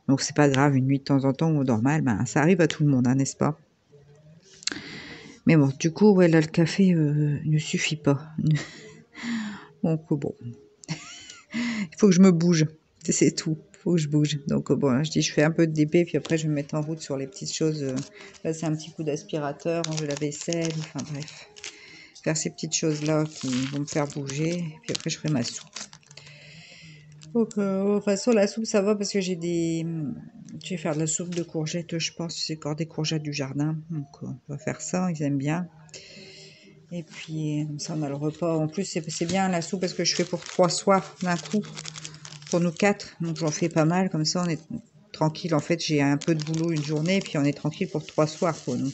Donc c'est pas grave, une nuit de temps en temps où on dort mal, ben, ça arrive à tout le monde, hein, n'est-ce pas? Mais bon, du coup, ouais, là, le café ne suffit pas. Donc bon, il faut que je me bouge, c'est tout. faut que je bouge. Donc bon, là, je dis je fais un peu de DP, puis après je vais me mettre en route sur les petites choses. Là c'est un petit coup d'aspirateur, ranger la vaisselle, enfin bref. Faire ces petites choses-là qui vont me faire bouger, puis après je ferai ma soupe. Donc de toute façon la soupe ça va parce que j'ai des... Je vais faire de la soupe de courgettes, je pense, c'est encore des courgettes du jardin. Donc on va faire ça, ils aiment bien. Et puis comme ça on a le repas. En plus c'est bien la soupe parce que je fais pour 3 soirs d'un coup. Pour nous 4, donc j'en fais pas mal, comme ça on est tranquille. En fait j'ai un peu de boulot une journée, et puis on est tranquille pour 3 soirs, quoi. Donc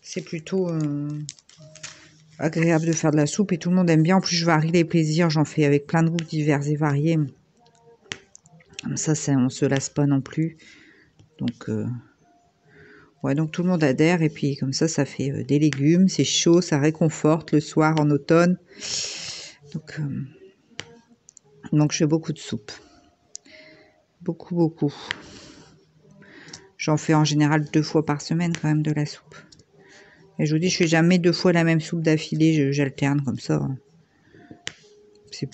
c'est plutôt agréable de faire de la soupe, et tout le monde aime bien. En plus je varie les plaisirs, j'en fais avec plein de goûts divers et variés. Comme ça on se lasse pas non plus. Donc ouais, donc tout le monde adhère, et puis comme ça fait des légumes, c'est chaud, ça réconforte le soir en automne. Donc je fais beaucoup de soupe. Beaucoup. J'en fais en général 2 fois par semaine quand même de la soupe. Et je vous dis, je fais jamais 2 fois la même soupe d'affilée, j'alterne comme ça. C'est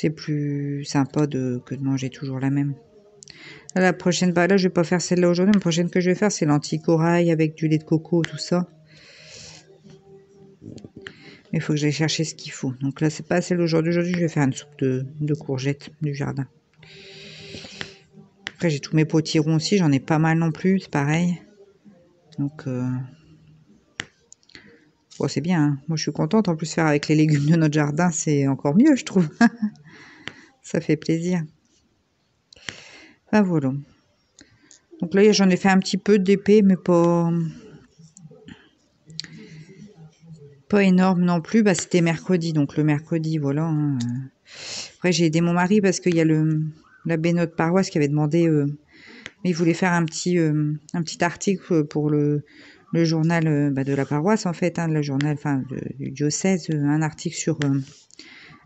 plus sympa que de manger toujours la même. Là, la prochaine, bah là je vais pas faire celle-là aujourd'hui, la prochaine que je vais faire c'est lentilles corail avec du lait de coco, tout ça. Mais il faut que j'aille chercher ce qu'il faut. Donc là c'est pas celle d'aujourd'hui, je vais faire une soupe de courgettes du jardin. Après j'ai tous mes potirons aussi, j'en ai pas mal non plus, c'est pareil. Donc bon, c'est bien, hein. Moi je suis contente. En plus faire avec les légumes de notre jardin, c'est encore mieux, je trouve. Ça fait plaisir. Enfin voilà. Donc là j'en ai fait un petit peu d'épée, mais pas énorme non plus. Bah c'était mercredi, donc le mercredi, voilà. Hein. Après j'ai aidé mon mari parce qu'il y a l'abbé de notre paroisse qui avait demandé, il voulait faire un petit article pour le journal de la paroisse, en fait, hein, le journal, enfin du diocèse, un article sur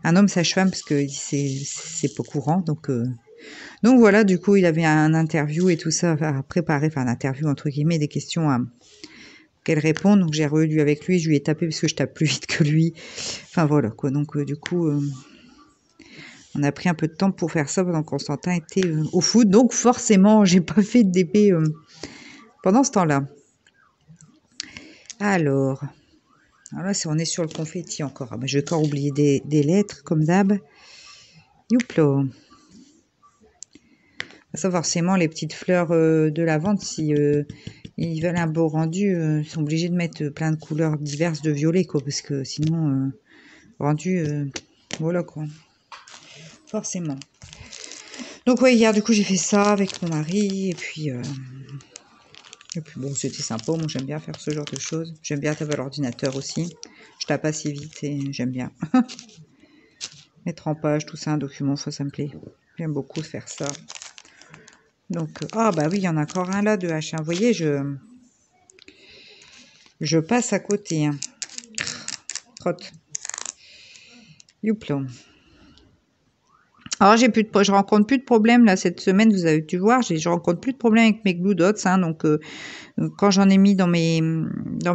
un homme sage-femme, parce que c'est pas courant. Donc voilà, du coup il avait un interview et tout ça à préparer, enfin un interview entre guillemets, des questions à qu'elle répond. Donc j'ai relu avec lui, je lui ai tapé parce que je tape plus vite que lui. Enfin voilà quoi. Donc du coup on a pris un peu de temps pour faire ça pendant que Constantin était au foot. Donc forcément j'ai pas fait de DP pendant ce temps-là. Alors là on est sur le confetti encore. Ah, bah, je vais encore oublier des lettres comme d'hab. Youplo. Ça forcément les petites fleurs de lavande, si ils veulent un beau rendu, ils sont obligés de mettre plein de couleurs diverses de violet, quoi, parce que sinon rendu voilà quoi, forcément. Donc ouais, hier du coup j'ai fait ça avec mon mari, et puis bon, c'était sympa. Moi j'aime bien faire ce genre de choses, j'aime bien taper à l'ordinateur aussi, je tape assez vite et j'aime bien. Mettre en page tout ça, un document, ça me plaît, j'aime beaucoup faire ça. Donc ah bah oui, il y en a encore un là de H1, vous voyez, je passe à côté, hein. Trotte. Youplon. Alors je rencontre plus de problèmes là cette semaine, vous avez pu voir, je rencontre plus de problèmes avec mes glue dots, hein, donc quand j'en ai mis dans mes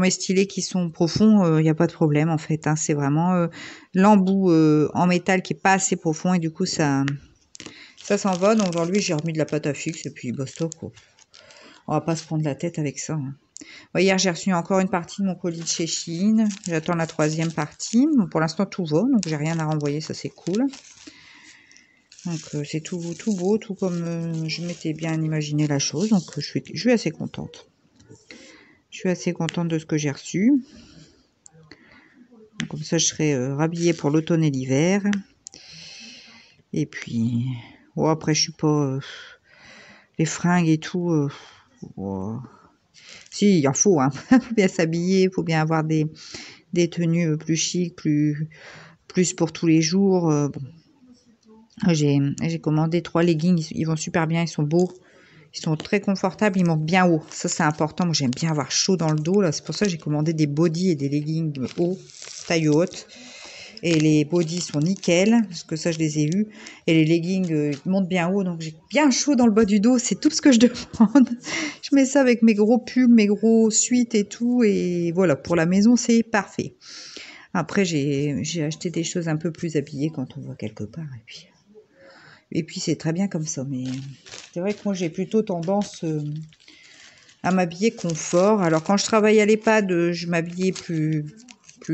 stylets qui sont profonds, il n'y a pas de problème en fait, hein, c'est vraiment l'embout en métal qui est pas assez profond, et du coup ça s'en va. Donc dans lui j'ai remis de la pâte à fixe, et puis basta quoi. On va pas se prendre la tête avec ça, hein. Ouais, hier j'ai reçu encore une partie de mon colis de chez Shein, j'attends la 3e partie. Bon, pour l'instant tout va, donc j'ai rien à renvoyer, ça c'est cool. Donc c'est tout beau, tout comme je m'étais bien imaginé la chose. Donc je suis assez contente. Je suis assez contente de ce que j'ai reçu. Donc, comme ça je serai rhabillée pour l'automne et l'hiver. Et puis oh, après je suis pas les fringues et tout. Oh. Si, il en faut, hein. Faut bien s'habiller, faut bien avoir des tenues plus chic, plus pour tous les jours. Bon. J'ai commandé 3 leggings, ils vont super bien, ils sont beaux, ils sont très confortables, ils montent bien haut. Ça c'est important, moi j'aime bien avoir chaud dans le dos là, c'est pour ça que j'ai commandé des bodys et des leggings hauts, taille haute. Et les bodys sont nickel, parce que ça je les ai eus. Et les leggings montent bien haut, donc j'ai bien chaud dans le bas du dos, c'est tout ce que je demande. Je mets ça avec mes gros pulls, mes gros suites et tout, et voilà, pour la maison c'est parfait. Après, j'ai acheté des choses un peu plus habillées quand on va quelque part. Et puis c'est très bien comme ça. Mais c'est vrai que moi, j'ai plutôt tendance à m'habiller confort. Alors, quand je travaillais à l'EHPAD, je m'habillais plus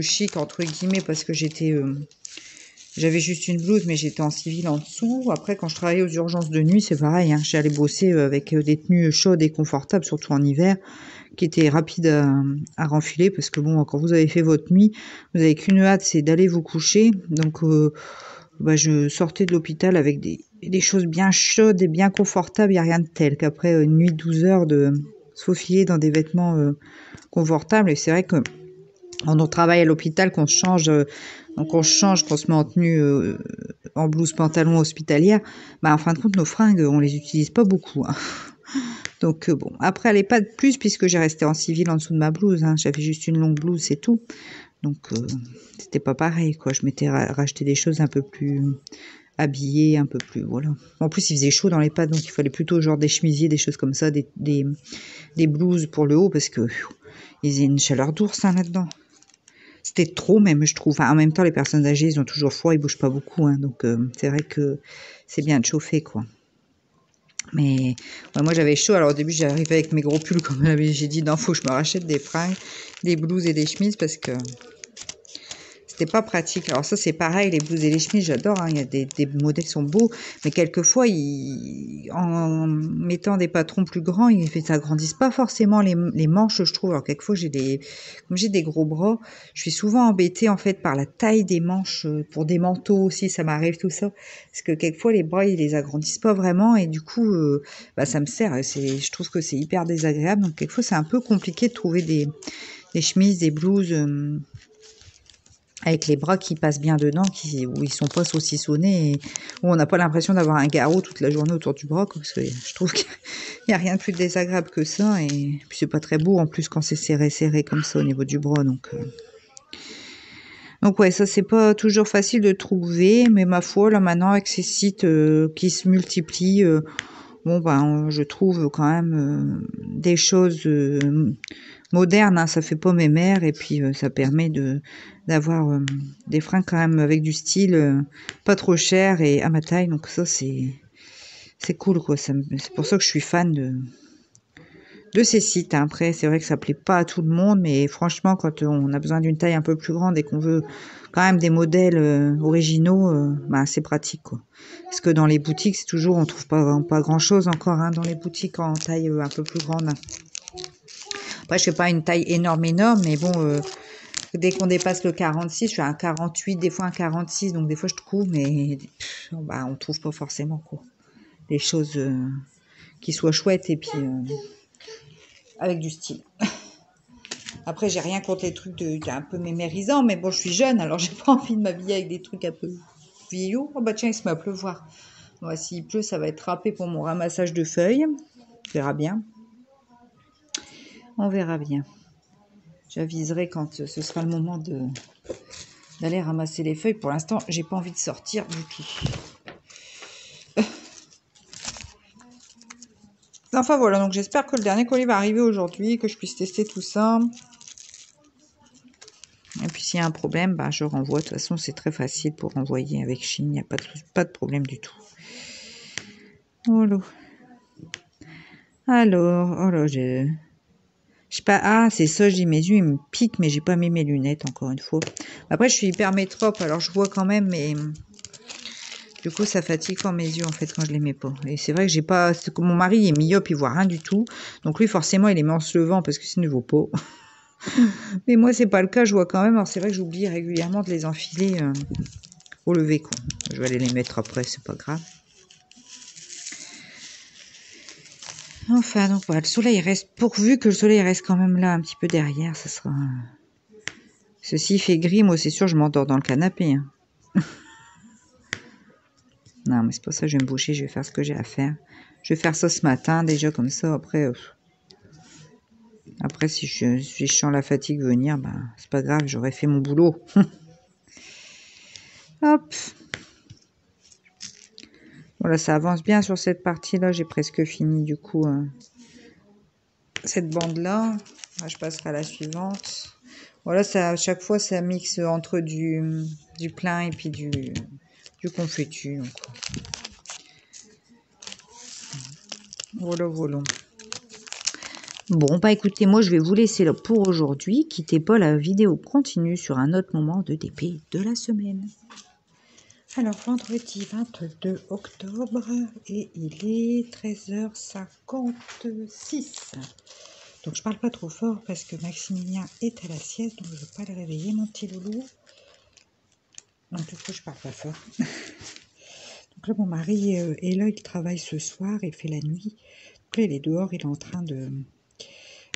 chic, entre guillemets, parce que j'avais juste une blouse, mais j'étais en civil en dessous. Après, quand je travaillais aux urgences de nuit, c'est pareil. Hein, j'allais bosser avec des tenues chaudes et confortables, surtout en hiver, qui étaient rapides à renfiler, parce que bon, quand vous avez fait votre nuit, vous avez qu'une hâte, c'est d'aller vous coucher. Donc, je sortais de l'hôpital avec des choses bien chaudes et bien confortables. Il n'y a rien de tel qu'après une nuit de 12 heures de se faufiler dans des vêtements confortables. Et c'est vrai que quand on travaille à l'hôpital, qu'on se change, qu'on se met en tenue, en blouse pantalon hospitalière, en fin de compte, nos fringues, on les utilise pas beaucoup. Hein. Donc bon, après elle est pas de plus puisque j'ai resté en civil en dessous de ma blouse. Hein. J'avais juste une longue blouse, c'est tout. Donc c'était pas pareil, quoi. Je m'étais racheté des choses un peu plus habillées, un peu plus, voilà. En plus, il faisait chaud dans les pads, donc il fallait plutôt genre des chemisiers, des choses comme ça, des blouses pour le haut parce que il faisait une chaleur d'ours là-dedans. C'était trop même, je trouve. Enfin, en même temps, les personnes âgées, ils ont toujours froid, ils bougent pas beaucoup. Hein, donc, c'est vrai que c'est bien de chauffer, quoi. Mais ouais, moi, j'avais chaud. Alors, au début, j'arrivais avec mes gros pulls, comme j'ai dit, non, faut que je me rachète des fringues, des blouses et des chemises parce que c'était pas pratique. Alors ça, c'est pareil, les blouses et les chemises, j'adore. Hein. Il y a des modèles qui sont beaux, mais quelquefois, en mettant des patrons plus grands, ils s'agrandissent pas forcément les manches, je trouve. Alors quelquefois, comme j'ai des gros bras, je suis souvent embêtée en fait par la taille des manches pour des manteaux aussi. Ça m'arrive tout ça, parce que quelquefois les bras ils les agrandissent pas vraiment et du coup, ça me sert. Je trouve que c'est hyper désagréable. Donc quelquefois, c'est un peu compliqué de trouver des chemises, des blouses. Avec les bras qui passent bien dedans, où ils sont pas saucissonnés, et où on n'a pas l'impression d'avoir un garrot toute la journée autour du bras, parce que je trouve qu'il n'y a rien de plus désagréable que ça, et puis c'est pas très beau en plus quand c'est serré comme ça au niveau du bras, donc ouais, ça c'est pas toujours facile de trouver, mais ma foi, là maintenant avec ces sites qui se multiplient, je trouve quand même des choses moderne, hein, ça fait pas mémère et puis ça permet d'avoir des fringues quand même avec du style, pas trop cher et à ma taille, donc ça c'est cool, quoi. C'est pour ça que je suis fan de ces sites. Hein. Après, c'est vrai que ça plaît pas à tout le monde, mais franchement, quand on a besoin d'une taille un peu plus grande et qu'on veut quand même des modèles originaux, c'est pratique, quoi. Parce que dans les boutiques, c'est toujours, on trouve pas grand chose encore, hein, dans les boutiques en taille un peu plus grande. Après, je fais pas une taille énorme, mais bon, dès qu'on dépasse le 46, je fais un 48, des fois un 46, donc des fois je trouve, mais on trouve pas forcément, quoi. Des choses qui soient chouettes et puis avec du style. Après, j'ai rien contre les trucs un peu mémérisants, mais bon, je suis jeune, alors j'ai pas envie de m'habiller avec des trucs un peu vieillots. Oh bah tiens, il se met à pleuvoir. Bon, s'il pleut, ça va être râpé pour mon ramassage de feuilles. On verra bien. On verra bien. J'aviserai quand ce sera le moment d'aller ramasser les feuilles. Pour l'instant, j'ai pas envie de sortir du tout. Enfin voilà, donc j'espère que le dernier colis va arriver aujourd'hui, que je puisse tester tout ça. Et puis s'il y a un problème, je renvoie. De toute façon, c'est très facile pour renvoyer avec Chine. Il n'y a pas de problème du tout. Voilà. Alors, oh là, je sais pas. Ah, c'est ça, je dis mes yeux, ils me piquent, mais j'ai pas mis mes lunettes, encore une fois. Après, je suis hyper métrope, alors je vois quand même, mais du coup, ça fatigue fort mes yeux, en fait, quand je les mets pas. Et c'est vrai que j'ai pas... Mon mari est myope, il voit rien du tout. Donc lui, forcément, il les met en se levant, parce que sinon, il ne vaut pas. Mais moi, c'est pas le cas, je vois quand même. Alors c'est vrai que j'oublie régulièrement de les enfiler au lever, quoi. Je vais aller les mettre après, c'est pas grave. Enfin, donc voilà, le soleil reste, pourvu que le soleil reste quand même là, un petit peu derrière, ça sera... Ceci fait gris, moi c'est sûr, je m'endors dans le canapé. Hein. Non, mais c'est pas ça, je vais me boucher, je vais faire ce que j'ai à faire. Je vais faire ça ce matin, déjà, comme ça, après... Après, si je sens la fatigue venir, c'est pas grave, j'aurais fait mon boulot. Hop. Voilà, ça avance bien sur cette partie-là. J'ai presque fini, du coup, cette bande-là. Je passerai à la suivante. Voilà, ça, à chaque fois, ça mixe entre du plein et puis du confetu. Donc, voilà, voilà. Bon, bah écoutez, moi je vais vous laisser là pour aujourd'hui. Quittez pas, la vidéo continue sur un autre moment de DP de la semaine. Alors, vendredi 22 octobre, et il est 13h56. Donc, je parle pas trop fort parce que Maximilien est à la sieste, donc je ne veux pas le réveiller, mon petit loulou. Donc, du coup, je parle pas fort. Donc là, mon mari est là, il travaille ce soir, il fait la nuit. Donc là, il est dehors, il est en train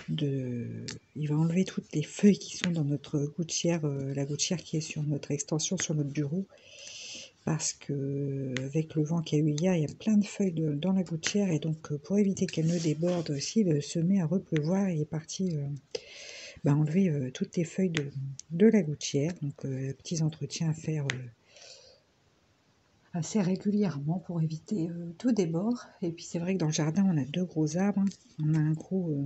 il va enlever toutes les feuilles qui sont dans notre gouttière, la gouttière qui est sur notre extension, sur notre bureau. Parce que avec le vent qu'il y a eu hier, il y a plein de feuilles dans la gouttière. Et donc, pour éviter qu'elle ne déborde aussi, il se met à repleuvoir. Il est parti enlever toutes les feuilles de la gouttière. Donc, petits entretiens à faire assez régulièrement pour éviter tout débord. Et puis c'est vrai que dans le jardin, on a 2 gros arbres. On a un gros,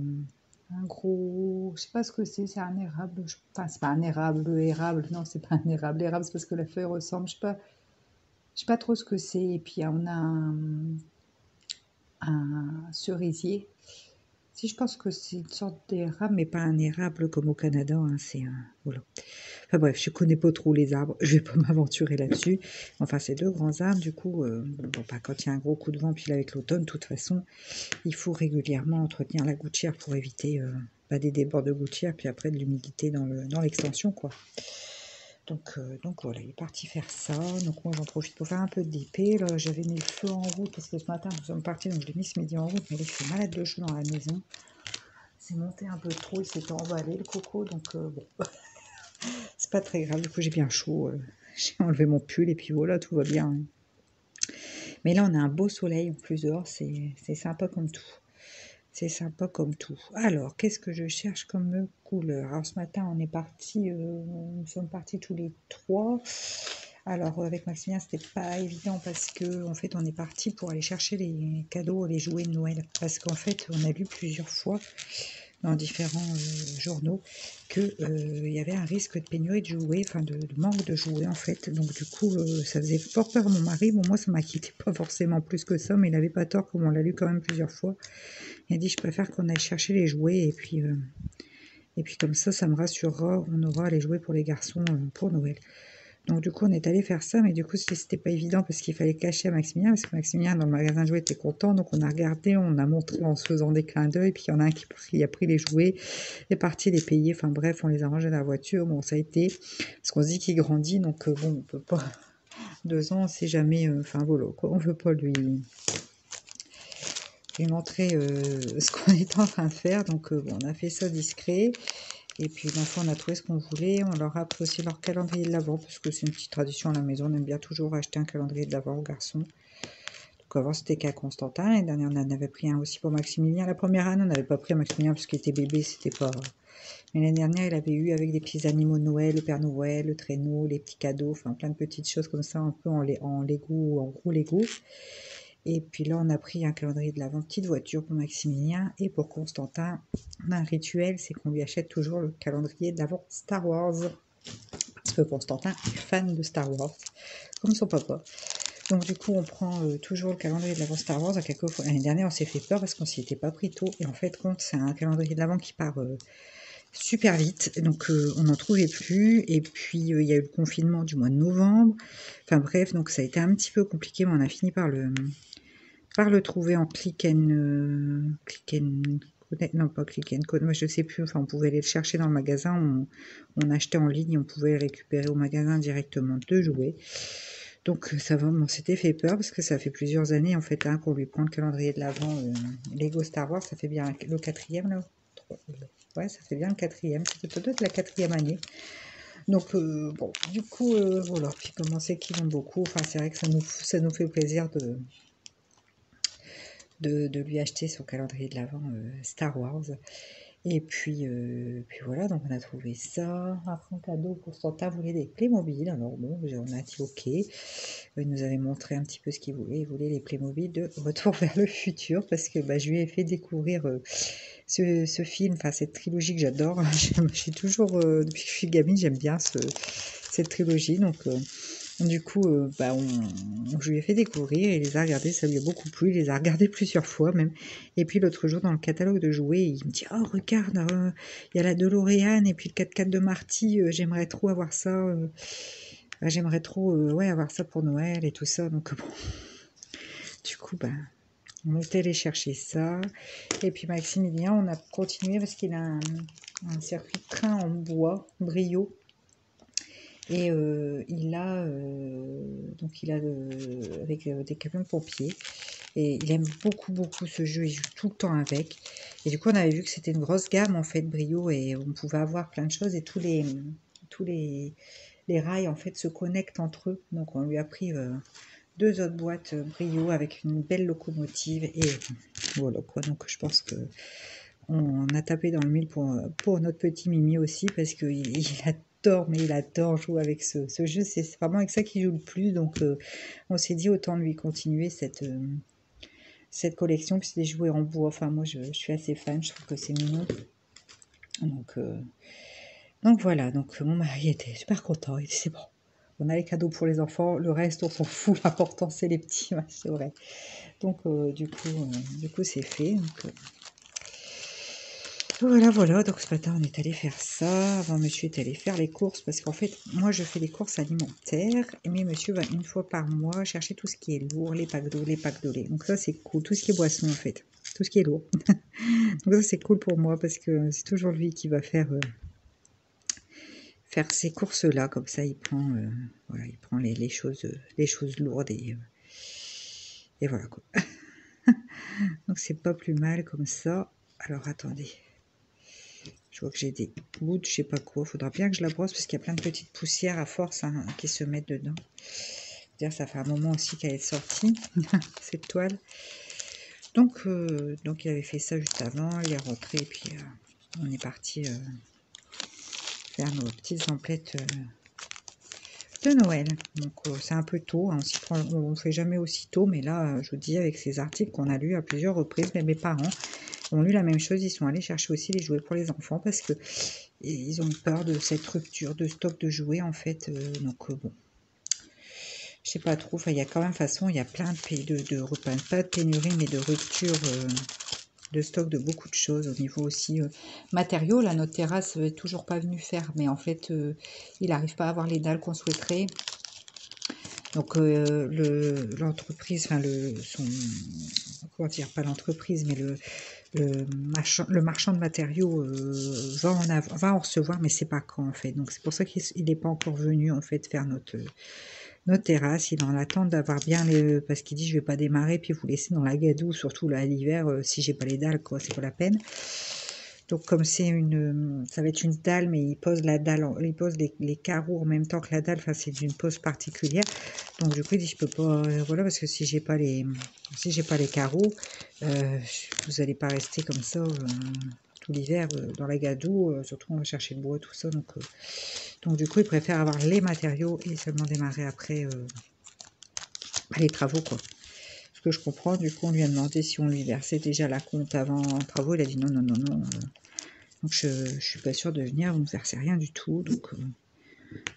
je sais pas ce que c'est un érable. Enfin, c'est pas un érable, le érable, non, c'est pas un érable. L'érable, c'est parce que la feuille ressemble, je sais pas trop ce que c'est. Et puis on a un cerisier. Si, je pense que c'est une sorte d'érable, mais pas un érable comme au Canada, hein, c'est un... Voilà. Enfin bref, je connais pas trop les arbres, je vais pas m'aventurer là-dessus. Enfin, c'est 2 grands arbres, du coup, quand il y a un gros coup de vent, puis là, avec l'automne, de toute façon, il faut régulièrement entretenir la gouttière pour éviter des débords de gouttière, puis après de l'humidité dans l'extension, quoi. Donc voilà, il est parti faire ça. Donc moi j'en profite pour faire un peu de DP. Là, j'avais mis le feu en route parce que ce matin nous sommes partis, donc je l'ai mis ce midi en route, mais là je suis malade de chaud dans la maison. C'est monté un peu trop, il s'est emballé le coco, donc bon, c'est pas très grave. Du coup j'ai bien chaud. J'ai enlevé mon pull et puis voilà, tout va bien. Mais là on a un beau soleil en plus dehors, c'est sympa comme tout. C'est sympa comme tout. Alors, qu'est-ce que je cherche comme couleur? Alors, ce matin, on est parti, nous sommes partis tous les 3. Alors, avec Maximilien, c'était pas évident parce que, en fait, on est parti pour aller chercher les cadeaux, les jouets de Noël. Parce qu'en fait, on a lu plusieurs fois dans différents journaux qu'il y avait un risque de pénurie de jouets, enfin de manque de jouets en fait. Donc du coup, ça faisait fort peur à mon mari. Bon, moi, ça m'inquiétait pas forcément plus que ça, mais il n'avait pas tort, comme on l'a lu quand même plusieurs fois. Il a dit, je préfère qu'on aille chercher les jouets, et puis comme ça me rassurera, on aura les jouets pour les garçons pour Noël. Donc du coup, on est allé faire ça, mais du coup, c'était pas évident parce qu'il fallait cacher à Maximilien, parce que Maximilien, dans le magasin de jouets, était content. Donc on a regardé, on a montré en se faisant des clins d'œil, puis il y en a un qui a pris les jouets, est parti les payer. Enfin bref, on les a rangés dans la voiture. Bon, ça a été, parce qu'on se dit qu'il grandit, donc bon, on peut pas, 2 ans, on sait jamais, enfin voilà, quoi, on veut pas lui montrer ce qu'on est en train de faire. Donc bon, on a fait ça discret. Et puis l'enfant, on a trouvé ce qu'on voulait. On leur a pris aussi leur calendrier de l'Avent, parce que c'est une petite tradition à la maison. On aime bien toujours acheter un calendrier de l'Avent aux garçons. Donc avant, c'était qu'à Constantin. L'année dernière, on en avait pris un aussi pour Maximilien. La première année, on n'avait pas pris à Maximilien parce qu'il était bébé, c'était pas... Mais l'année dernière, il avait eu avec des petits animaux de Noël, le Père Noël, le traîneau, les petits cadeaux, enfin plein de petites choses comme ça, un peu en Lego, en gros Lego. Et puis là, on a pris un calendrier de l'Avent, petite voiture pour Maximilien. Et pour Constantin, on a un rituel, c'est qu'on lui achète toujours le calendrier de l'Avent Star Wars. Parce que Constantin est fan de Star Wars, comme son papa. Donc du coup, on prend toujours le calendrier de l'Avent Star Wars. L'année dernière, on s'est fait peur parce qu'on s'y était pas pris tôt. Et en fait, c'est un calendrier de l'Avent qui part super vite. Donc on n'en trouvait plus. Et puis, il y a eu le confinement du mois de novembre. Enfin bref, donc ça a été un petit peu compliqué, mais on a fini par le trouver en click and connect, non pas click and code, moi je sais plus, enfin on pouvait aller le chercher dans le magasin, on achetait en ligne, on pouvait le récupérer au magasin directement de jouets. Donc ça va, on s'était fait peur parce que ça fait plusieurs années en fait qu'on lui prend le calendrier de l'Avent Lego Star Wars, ça fait bien le 4e là. Ouais, ça fait bien le 4e, c'était peut-être la 4e année. Donc bon, du coup voilà, puis comme on sait qu'ils vont beaucoup, enfin c'est vrai que ça nous fait plaisir de lui acheter son calendrier de l'Avent Star Wars. Puis voilà, donc on a trouvé ça. Après, en cadeau, Constantin voulait des Playmobil. Alors bon, on a dit ok. Il nous avait montré un petit peu ce qu'il voulait. Il voulait les Playmobil de Retour vers le futur parce que je lui ai fait découvrir ce film, enfin cette trilogie que j'adore. J'ai toujours, depuis que je suis gamine, j'aime bien cette trilogie. Donc du coup, je lui ai fait découvrir, il les a regardés, ça lui a beaucoup plu, il les a regardés plusieurs fois même. Et puis l'autre jour, dans le catalogue de jouets, il me dit: «Oh regarde, il y a la DeLorean et puis le 4x4 de Marty, j'aimerais trop avoir ça, j'aimerais trop, ouais, avoir ça pour Noël et tout ça». Donc bon, du coup, on est allé chercher ça. Et puis Maximilien, on a continué parce qu'il a un circuit de train en bois, Brio. Et avec des camions de pompiers. Et il aime beaucoup, beaucoup ce jeu. Il joue tout le temps avec. Et du coup, on avait vu que c'était une grosse gamme, en fait, Brio. Et on pouvait avoir plein de choses. Et tous les rails, en fait, se connectent entre eux. Donc, on lui a pris 2 autres boîtes Brio avec une belle locomotive. Et voilà, quoi. Donc, je pense que on a tapé dans le mille pour notre petit Mimi aussi, parce qu'il adore, mais il adore jouer avec ce jeu. C'est vraiment avec ça qu'il joue le plus. Donc, on s'est dit autant lui continuer cette collection. Puis c'est des jouets en bois. Enfin, moi, je suis assez fan. Je trouve que c'est mignon. Donc voilà. Donc, mon mari était super content. Il dit: c'est bon. On a les cadeaux pour les enfants. Le reste, on s'en fout. L'important, c'est les petits. Ouais, c'est vrai. Donc, du coup, c'est fait. Donc, voilà, donc ce matin on est allé faire ça, avant monsieur est allé faire les courses, parce qu'en fait, moi je fais les courses alimentaires, mais monsieur va une fois par mois chercher tout ce qui est lourd, les packs d'eau, les packs de lait, donc ça c'est cool, tout ce qui est boisson en fait, tout ce qui est lourd. Donc ça c'est cool pour moi, parce que c'est toujours lui qui va faire ces courses-là, comme ça il prend, il prend les choses lourdes, et voilà quoi. Donc c'est pas plus mal comme ça. Alors attendez. Je vois que j'ai des gouttes, je sais pas quoi. Faudra bien que je la brosse parce qu'il y a plein de petites poussières à force qui se mettent dedans. D'ailleurs, ça fait un moment aussi qu'elle est sortie, cette toile. Donc il avait fait ça juste avant. Il est rentré et puis on est parti faire nos petites emplettes de Noël. Donc c'est un peu tôt. Hein, on ne fait jamais aussi tôt. Mais là, je vous dis, avec ces articles qu'on a lus à plusieurs reprises, mais mes parents ont lu la même chose. Ils sont allés chercher aussi les jouets pour les enfants parce que ils ont peur de cette rupture de stock de jouets en fait. Donc bon, je sais pas trop. Enfin, il y a quand même, de toute façon, il y a plein pas de pénurie, mais de rupture de stock de beaucoup de choses au niveau aussi matériaux. Là, notre terrasse n'est toujours pas venue faire, mais en fait, il n'arrive pas à avoir les dalles qu'on souhaiterait. Donc l'entreprise, enfin comment dire, pas l'entreprise, mais le marchand de matériaux va en recevoir, mais c'est pas quand en fait. Donc c'est pour ça qu'il n'est pas encore venu en fait faire notre terrasse. Il est en attente d'avoir bien parce qu'il dit je vais pas démarrer puis vous laisser dans la gadoue, surtout là l'hiver, si j'ai pas les dalles quoi, c'est pas la peine. Donc comme ça va être une dalle, mais il pose la dalle, il pose les carreaux en même temps que la dalle. Enfin c'est d'une pose particulière. Donc du coup il dit je peux pas, voilà, parce que si j'ai pas les carreaux, vous allez pas rester comme ça tout l'hiver dans la gadoue. Surtout on va chercher le bois tout ça. Donc du coup il préfère avoir les matériaux et seulement démarrer après les travaux quoi. Ce que je comprends, du coup on lui a demandé si on lui versait déjà la compte avant travaux. Il a dit non. Donc je suis pas sûre de venir, vous ne versez rien du tout. Donc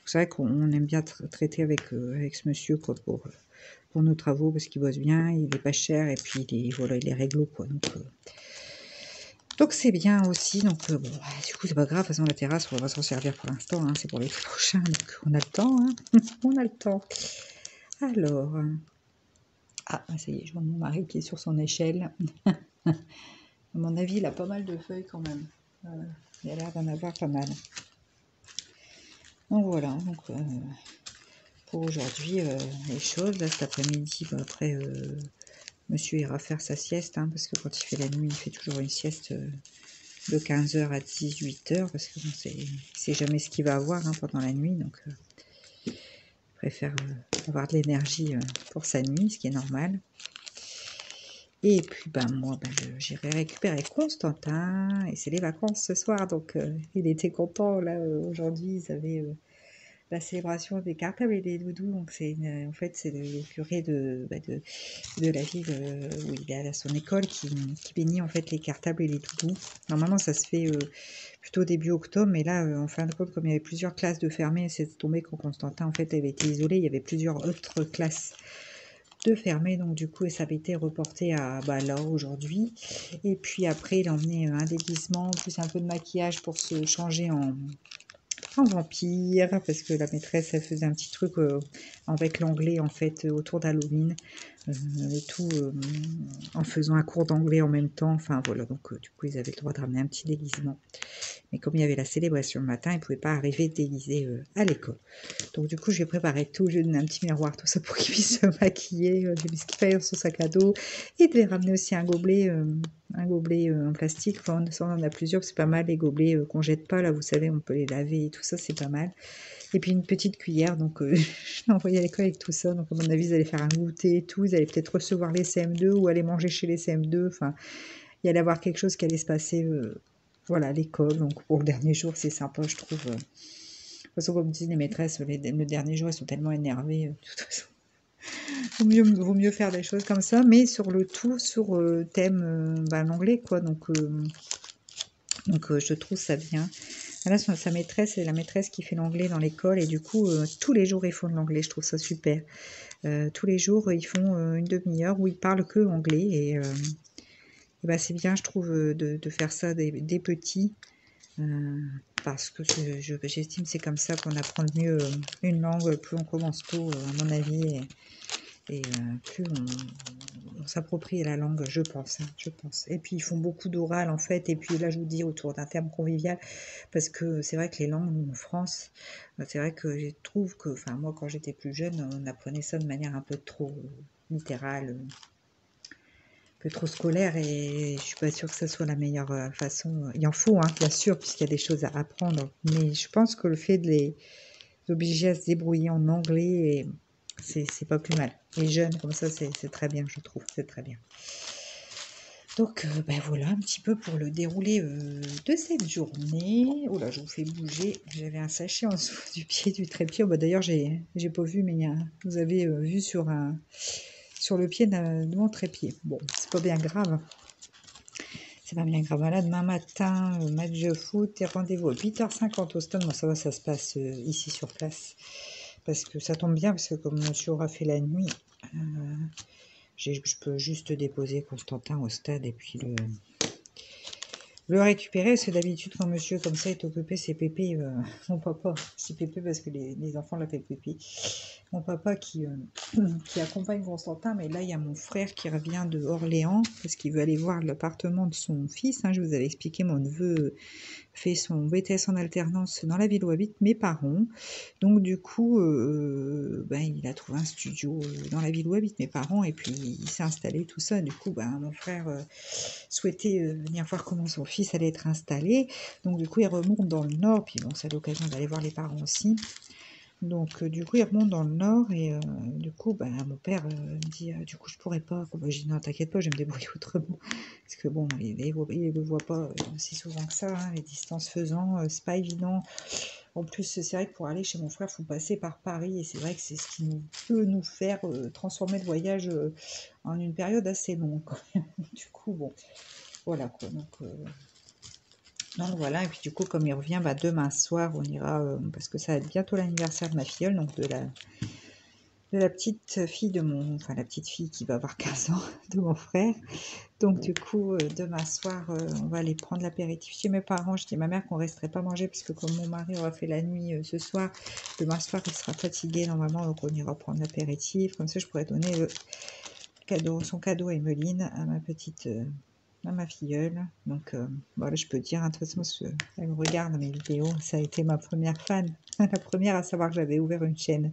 c'est vrai qu'on aime bien traiter avec ce monsieur quoi, pour nos travaux, parce qu'il bosse bien, il est pas cher, et puis il est réglo quoi. Donc c'est bien aussi. Donc bon, du coup c'est pas grave, de toute façon la terrasse on va s'en servir pour l'instant, hein, c'est pour l'été prochain, donc on a le temps, hein. On a le temps. Alors, ça y est, je vois mon mari qui est sur son échelle. À mon avis, il a pas mal de feuilles quand même. Il a l'air d'en avoir pas mal. Donc voilà, pour aujourd'hui, les choses. Là, cet après-midi, après, monsieur ira faire sa sieste, hein, parce que quand il fait la nuit, il fait toujours une sieste de 15h à 18h, parce que bon, c'est jamais ce qu'il va avoir hein, pendant la nuit. Donc, il préfère avoir de l'énergie pour sa nuit, ce qui est normal. Et puis, ben, moi, ben, j'irai récupérer Constantin. Et c'est les vacances ce soir. Donc, il était content. Là, aujourd'hui, ils avaient la célébration des cartables et des doudous. Donc, en fait, c'est le curé de la ville où il est à son école qui bénit en fait les cartables et les doudous. Normalement, ça se fait plutôt début octobre. Mais là, en fin de compte, comme il y avait plusieurs classes de fermées, c'est tombé quand Constantin, en fait, avait été isolé. Il y avait plusieurs autres classes de fermer, donc du coup ça avait été reporté à là aujourd'hui. Et puis après il a emmené un déguisement plus un peu de maquillage pour se changer en vampire, parce que la maîtresse elle faisait un petit truc avec l'anglais en fait autour d'Halloween, tout en faisant un cours d'anglais en même temps. Enfin voilà, donc du coup ils avaient le droit de ramener un petit déguisement, mais comme il y avait la célébration le matin, ils ne pouvaient pas arriver déguisés à l'école. Donc du coup, je vais préparer tout, je lui ai donné un petit miroir, tout ça pour qu'il puisse se maquiller. J'ai mis ce qu'il fallait dans son sac à dos. Il devait ramener aussi un gobelet en plastique. Enfin, ça, on en a plusieurs, c'est pas mal. Les gobelets qu'on jette pas, là, vous savez, on peut les laver et tout ça, c'est pas mal. Et puis une petite cuillère, donc je l'ai envoyé à l'école avec tout ça. Donc à mon avis, ils allaient faire un goûter et tout. Ils allaient peut-être recevoir les CM2 ou aller manger chez les CM2. Enfin, il y allait avoir quelque chose qui allait se passer voilà, à l'école. Donc pour le dernier jour, c'est sympa, je trouve. De toute façon, comme disent les maîtresses, le dernier jour, elles sont tellement énervées. De toute façon, vaut mieux faire des choses comme ça, mais sur le tout, sur thème l'anglais, quoi. Donc je trouve ça bien. Là, sa maîtresse, c'est la maîtresse qui fait l'anglais dans l'école, et du coup, tous les jours, ils font de l'anglais. Je trouve ça super. Tous les jours, ils font une demi-heure où ils parlent que anglais, et ben, c'est bien, je trouve, de faire ça des petits. Parce que j'estime que c'est comme ça qu'on apprend le mieux une langue. Plus on commence tôt, à mon avis, et plus on s'approprie la langue, je pense, je pense. Et puis ils font beaucoup d'oral en fait, et puis là je vous dis autour d'un terme convivial, parce que c'est vrai que les langues, nous, en France, c'est vrai que je trouve que, enfin moi quand j'étais plus jeune, on apprenait ça de manière un peu trop littérale, trop scolaire, et je suis pas sûre que ça soit la meilleure façon. Il en faut, hein, bien sûr, puisqu'il y a des choses à apprendre, mais je pense que le fait de les obliger à se débrouiller en anglais, c'est pas plus mal. Les jeunes, comme ça, c'est très bien, je trouve, c'est très bien. Donc, ben voilà, un petit peu pour le déroulé de cette journée. Oh là, je vous fais bouger. J'avais un sachet en dessous du pied du trépied. Oh, bah, d'ailleurs, j'ai pas vu, mais vous avez vu sur le pied de mon trépied. Bon, c'est pas bien grave. C'est pas bien grave. Voilà, demain matin, match de foot et rendez-vous à 8h50 au stade. Bon, ça va, ça se passe ici sur place. Parce que ça tombe bien, parce que comme monsieur aura fait la nuit, je peux juste déposer Constantin au stade et puis le récupérer. Parce que d'habitude, quand monsieur comme ça est occupé, c'est Pépé, mon papa, c'est Pépé parce que les enfants l'appellent Pépé. Mon papa qui accompagne Constantin, mais là il y a mon frère qui revient de Orléans parce qu'il veut aller voir l'appartement de son fils. Je vous avais expliqué, mon neveu fait son BTS en alternance dans la ville où habitent mes parents. Donc du coup, il a trouvé un studio dans la ville où habitent mes parents, et puis il s'est installé, tout ça. Du coup, mon frère souhaitait venir voir comment son fils allait être installé. Donc du coup, il remonte dans le nord, puis bon, c'est l'occasion d'aller voir les parents aussi. Donc du coup, il remonte dans le nord, et du coup, mon père me dit, du coup, je pourrais pas. Je dis, non, t'inquiète pas, je vais me débrouiller autrement. Parce que bon, il le voit pas si souvent que ça, les distances faisant, c'est pas évident. En plus, c'est vrai que pour aller chez mon frère, il faut passer par Paris, et c'est vrai que c'est ce qui peut nous faire transformer le voyage en une période assez longue. Du coup, bon, voilà quoi. Donc voilà, et puis du coup, comme il revient, demain soir, on ira, parce que ça va être bientôt l'anniversaire de ma filleule, donc de la petite fille la petite fille qui va avoir 15 ans, de mon frère. Donc du coup, demain soir, on va aller prendre l'apéritif chez mes parents. Je dis à ma mère qu'on resterait pas manger, parce que comme mon mari aura fait la nuit ce soir, demain soir, il sera fatigué normalement, donc on ira prendre l'apéritif. Comme ça, je pourrais donner son cadeau à Emeline, à ma filleule. Donc voilà, je peux dire, de toute façon, elle regarde mes vidéos, ça a été ma première fan, la première à savoir que j'avais ouvert une chaîne.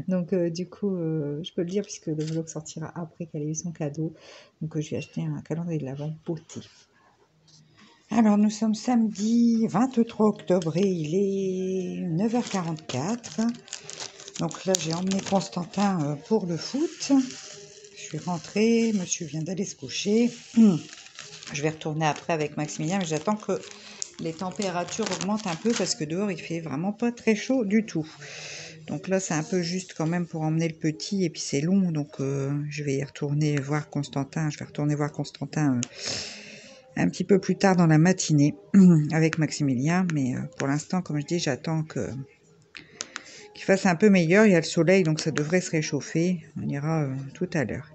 Donc du coup, je peux le dire, puisque le vlog sortira après qu'elle ait eu son cadeau. Donc je lui ai acheté un calendrier de l'Avent beauté. Alors nous sommes samedi 23 octobre et il est 9h44. Donc là, j'ai emmené Constantin pour le foot. Je suis rentrée, monsieur vient d'aller se coucher. Je vais retourner après avec Maximilien, mais j'attends que les températures augmentent un peu parce que dehors il fait vraiment pas très chaud du tout. Donc là c'est un peu juste quand même pour emmener le petit et puis c'est long, donc je vais y retourner voir Constantin. Je vais retourner voir Constantin un petit peu plus tard dans la matinée avec Maximilien, mais pour l'instant comme je dis j'attends qu'il fasse un peu meilleur. Il y a le soleil donc ça devrait se réchauffer. On ira tout à l'heure.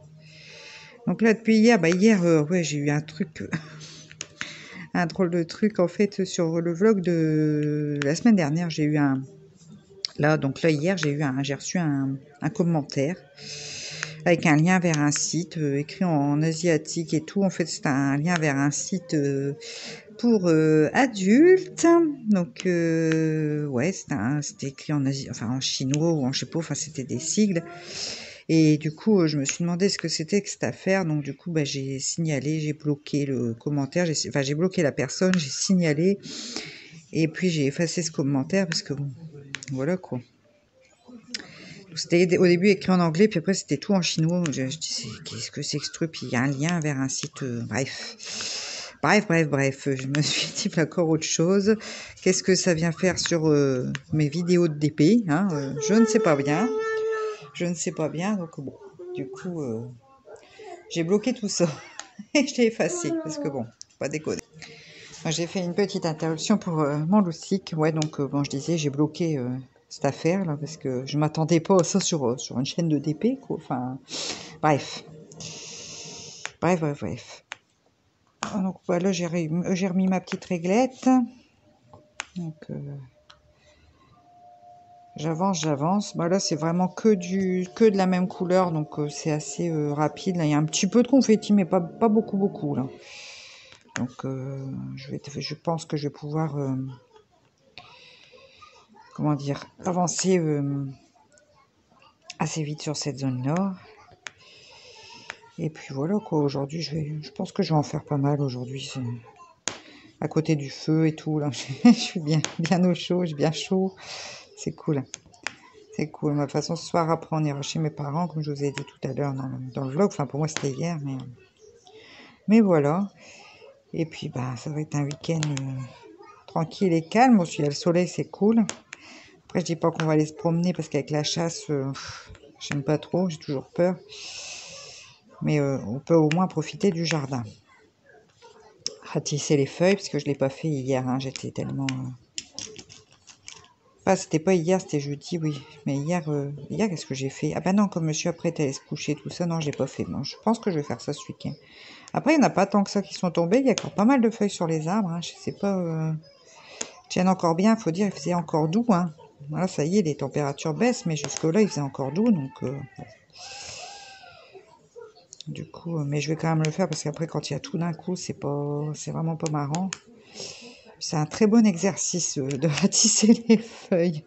Donc là depuis hier, ouais j'ai eu un truc un drôle de truc en fait sur le vlog de la semaine dernière. J'ai eu hier j'ai reçu un commentaire avec un lien vers un site écrit en asiatique et tout. En fait c'est un lien vers un site pour adultes. Donc ouais c'était écrit en en chinois ou en je sais pas, enfin c'était des sigles. Et du coup, je me suis demandé ce que c'était que cette affaire. Donc du coup, j'ai signalé, j'ai bloqué le commentaire, j'ai bloqué la personne, j'ai signalé, et puis j'ai effacé ce commentaire parce que bon, voilà quoi. C'était au début écrit en anglais, puis après c'était tout en chinois. Je dis, qu'est-ce que c'est que ce truc? Puis il y a un lien vers un site, bref. Je me suis dit, d'accord, autre chose. Qu'est-ce que ça vient faire sur mes vidéos de DP, hein, je ne sais pas bien. Je ne sais pas bien, donc bon, du coup, j'ai bloqué tout ça et je l'ai effacé parce que bon, pas déconner. J'ai fait une petite interruption pour mon loussic, ouais, donc bon, je disais, j'ai bloqué cette affaire là parce que je m'attendais pas à ça sur une chaîne de DP, quoi. Enfin, bref. Donc voilà, j'ai remis ma petite réglette. Donc j'avance. Bah là, c'est vraiment que de la même couleur, donc c'est assez rapide. Là, il y a un petit peu de confetti, mais pas beaucoup là. Donc je pense que je vais pouvoir comment dire, avancer assez vite sur cette zone-là. Et puis voilà quoi. Aujourd'hui, je pense que je vais en faire pas mal aujourd'hui. À côté du feu et tout là, je suis bien au chaud, j'ai bien chaud. C'est cool. C'est cool. De toute façon, ce soir, après, on ira chez mes parents, comme je vous ai dit tout à l'heure dans le vlog. Enfin, pour moi, c'était hier, mais voilà. Et puis, bah, ça va être un week-end tranquille et calme. Aussi, il y a le soleil, c'est cool. Après, je dis pas qu'on va aller se promener parce qu'avec la chasse, j'aime pas trop, j'ai toujours peur. Mais on peut au moins profiter du jardin. Ratisser les feuilles, parce que je l'ai pas fait hier. Hein, j'étais tellement... Ah, c'était pas hier, c'était jeudi, oui. Mais hier, qu'est-ce que j'ai fait? Ah bah non, comme monsieur après est allé se coucher, tout ça, non, j'ai pas fait. Bon, je pense que je vais faire ça ce week-end. Après, il n'y en a pas tant que ça qui sont tombés. Il y a encore pas mal de feuilles sur les arbres. Hein. Je sais pas... tiennent encore bien, faut dire, il faisait encore doux. Hein. Voilà, ça y est, les températures baissent, mais jusque-là, il faisait encore doux, donc... bon. Du coup, mais je vais quand même le faire parce qu'après, quand il y a tout d'un coup, c'est vraiment pas marrant. C'est un très bon exercice de ratisser les feuilles.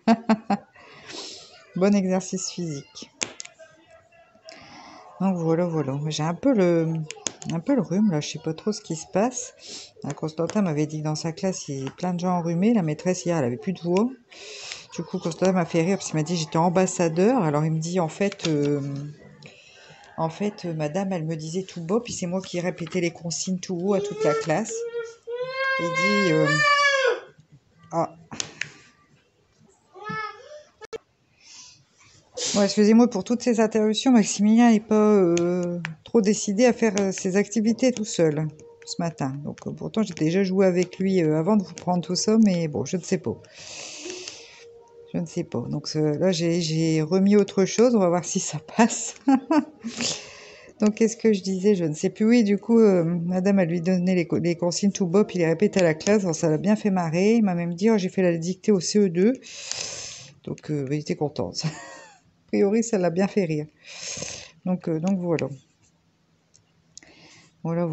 Bon exercice physique. Donc voilà. J'ai un peu le rhume là, je sais pas trop ce qui se passe. Constantin m'avait dit que dans sa classe, il y a plein de gens enrhumés. La maîtresse hier, elle avait plus de voix. Du coup, Constantin m'a fait rire parce qu'il m'a dit j'étais ambassadeur. Alors il me dit en fait, madame, elle me disait tout bas, puis c'est moi qui répétais les consignes tout haut à toute la classe. Il dit ah. Ouais, excusez-moi pour toutes ces interruptions. Maximilien n'est pas trop décidé à faire ses activités tout seul ce matin. Donc pourtant, j'ai déjà joué avec lui avant de vous prendre tout ça, mais bon, je ne sais pas. Donc là, j'ai remis autre chose. On va voir si ça passe. Donc, qu'est-ce que je disais? Je ne sais plus. Oui, du coup, madame, elle lui donnait les consignes tout bas, puis il les répétait à la classe. Alors, ça l'a bien fait marrer. Il m'a même dit, oh, j'ai fait la dictée au CE2. Donc, il était contente. A priori, ça l'a bien fait rire. Donc voilà. Voilà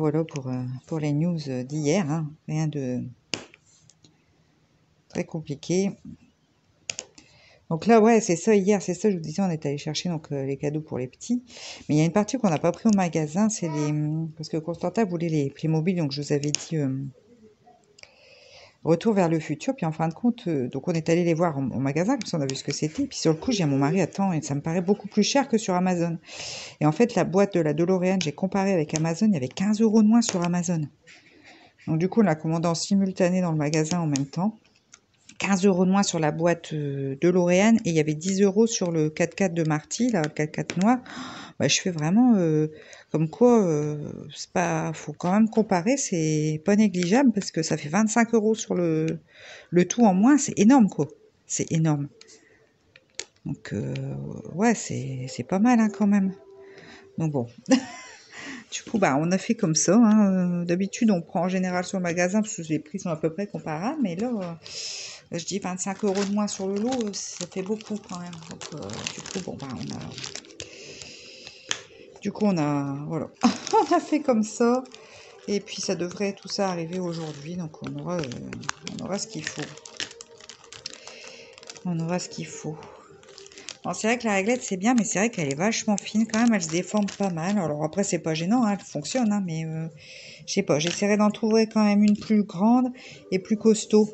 pour les news d'hier. Hein. Rien de très compliqué. Donc là, ouais, c'est ça, hier, c'est ça, je vous disais, on est allé chercher donc, les cadeaux pour les petits. Mais il y a une partie qu'on n'a pas pris au magasin, parce que Constantin voulait les Playmobil, donc je vous avais dit Retour vers le futur, puis en fin de compte, donc on est allé les voir en magasin, comme ça on a vu ce que c'était, puis sur le coup, j'ai dit à mon mari, attends, et ça me paraît beaucoup plus cher que sur Amazon. Et en fait, la boîte de la DeLorean, j'ai comparé avec Amazon, il y avait 15 € de moins sur Amazon. Donc du coup, on l'a commandé en simultané dans le magasin en même temps. 15 € de moins sur la boîte DeLorean, et il y avait 10 € sur le 4x4 de Marty, là, le 4x4 noir. Bah, je fais vraiment comme quoi, c'est pas, faut quand même comparer, c'est pas négligeable parce que ça fait 25 € sur le tout en moins, c'est énorme quoi, c'est énorme. Donc ouais, c'est pas mal hein, quand même. Donc bon, du coup bah on a fait comme ça. Hein. D'habitude on prend en général sur le magasin parce que les prix sont à peu près comparables, mais là je dis 25 € de moins sur le lot, ça fait beaucoup quand même. Donc du coup bon bah on a, voilà, on a fait comme ça. Et puis ça devrait tout ça arriver aujourd'hui, donc on aura ce qu'il faut. On aura ce qu'il faut. Bon, c'est vrai que la réglette c'est bien, mais c'est vrai qu'elle est vachement fine quand même, elle se déforme pas mal. Alors après c'est pas gênant, hein, elle fonctionne, hein, mais je sais pas, j'essaierai d'en trouver quand même une plus grande et plus costaud.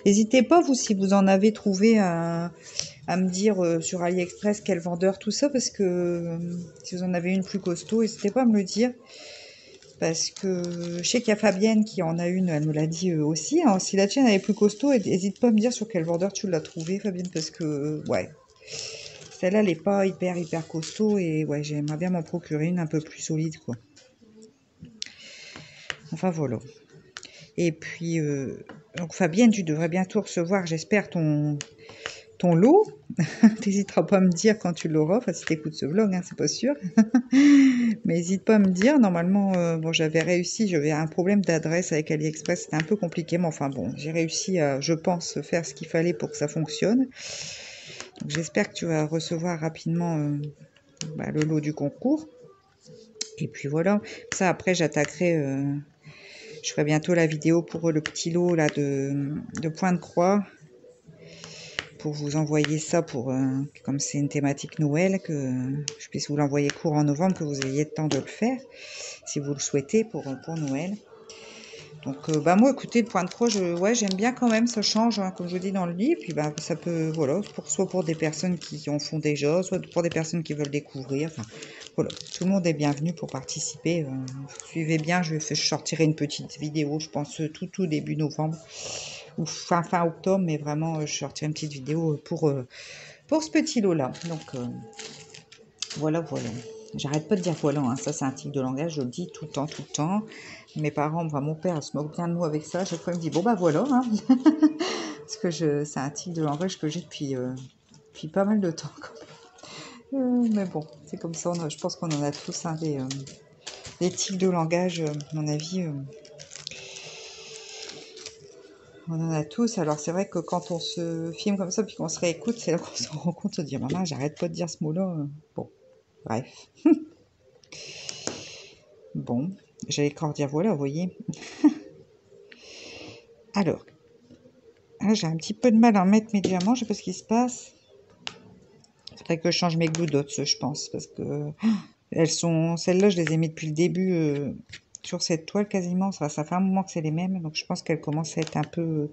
N'hésitez pas vous si vous en avez trouvé à me dire sur AliExpress quel vendeur tout ça, parce que si vous en avez une plus costaud, n'hésitez pas à me le dire. Parce que je sais qu'il y a Fabienne qui en a une, elle me l'a dit aussi. Hein. Si la tienne elle est plus costaud, n'hésite pas à me dire sur quel vendeur tu l'as trouvé, Fabienne, parce que, ouais, celle-là, elle n'est pas hyper costaud, et ouais, j'aimerais bien m'en procurer une un peu plus solide, quoi. Enfin, voilà. Et puis, donc Fabienne, tu devrais bientôt recevoir, j'espère, ton lot. T'hésiteras pas à me dire quand tu l'auras, enfin si t'écoutes ce vlog, hein, c'est pas sûr. Mais n'hésite pas à me dire, normalement, bon j'avais réussi, j'avais un problème d'adresse avec AliExpress, c'était un peu compliqué, mais enfin bon, j'ai réussi à, je pense, faire ce qu'il fallait pour que ça fonctionne. Donc j'espère que tu vas recevoir rapidement le lot du concours. Et puis voilà, ça après j'attaquerai, je ferai bientôt la vidéo pour le petit lot là de point de croix. Pour vous envoyer ça, comme c'est une thématique Noël, que je puisse vous l'envoyer courant novembre, que vous ayez le temps de le faire, si vous le souhaitez, pour Noël. Donc, moi, écoutez, le point de croix, ouais, j'aime bien quand même, ça change, hein, comme je vous dis dans le livre, puis ça peut, voilà, soit pour des personnes qui en font déjà, soit pour des personnes qui veulent découvrir, enfin, voilà, tout le monde est bienvenu pour participer. Suivez bien, je sortirai une petite vidéo, je pense, tout début novembre, ou fin octobre, mais vraiment je sortirai une petite vidéo pour ce petit lot là. Donc voilà. J'arrête pas de dire voilà, hein. Ça c'est un tic de langage, je le dis tout le temps. Mes parents, enfin mon père se moque bien de nous avec ça, à chaque fois il me dit bon bah voilà, hein. Parce que c'est un tic de langage que j'ai depuis pas mal de temps mais bon, c'est comme ça, je pense qu'on en a tous hein, des tics de langage, à mon avis. On en a tous. Alors c'est vrai que quand on se filme comme ça, puis qu'on se réécoute, c'est là qu'on se rend compte de dire maman, j'arrête pas de dire ce mot-là. Bon, bref. Bon, j'allais encore dire voilà, vous voyez. Alors, là j'ai un petit peu de mal à en mettre mes diamants, je sais pas ce qui se passe. Il faudrait que je change mes glue dots, je pense, parce que celles-là, je les ai mis depuis le début sur cette toile quasiment. Ça fait un moment que c'est les mêmes, donc je pense qu'elles commencent à être un peu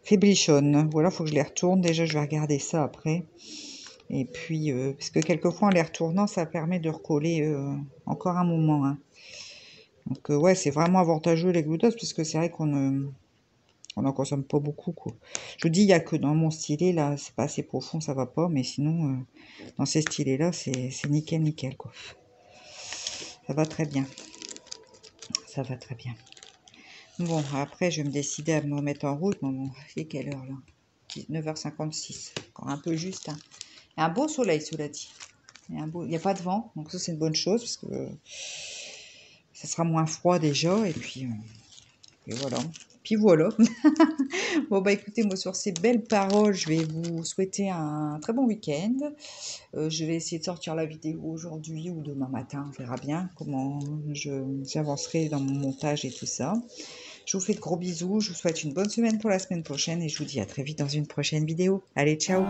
faiblichonnes. Voilà, faut que je les retourne. Déjà, je vais regarder ça après. Et puis, parce que quelquefois, en les retournant, ça permet de recoller encore un moment. Hein. Donc, ouais, c'est vraiment avantageux les glue dots, parce que c'est vrai qu'on n'en consomme pas beaucoup, quoi. Je vous dis, il n'y a que dans mon stylet, là, c'est pas assez profond, ça va pas, mais sinon, dans ces stylets-là, c'est nickel, quoi. Ça va très bien. Ça va très bien. Bon, après, je vais me décider à me remettre en route. Bon, c'est quelle heure, là? 9h56. Encore un peu juste, hein. Il y a un beau soleil, cela dit. Il n'y a pas de vent, donc ça, c'est une bonne chose, parce que ça sera moins froid déjà, et puis voilà. Puis voilà. Bon, bah écoutez, moi, sur ces belles paroles, je vais vous souhaiter un très bon week-end. Je vais essayer de sortir la vidéo aujourd'hui ou demain matin. On verra bien comment j'avancerai dans mon montage et tout ça. Je vous fais de gros bisous. Je vous souhaite une bonne semaine pour la semaine prochaine et je vous dis à très vite dans une prochaine vidéo. Allez, ciao!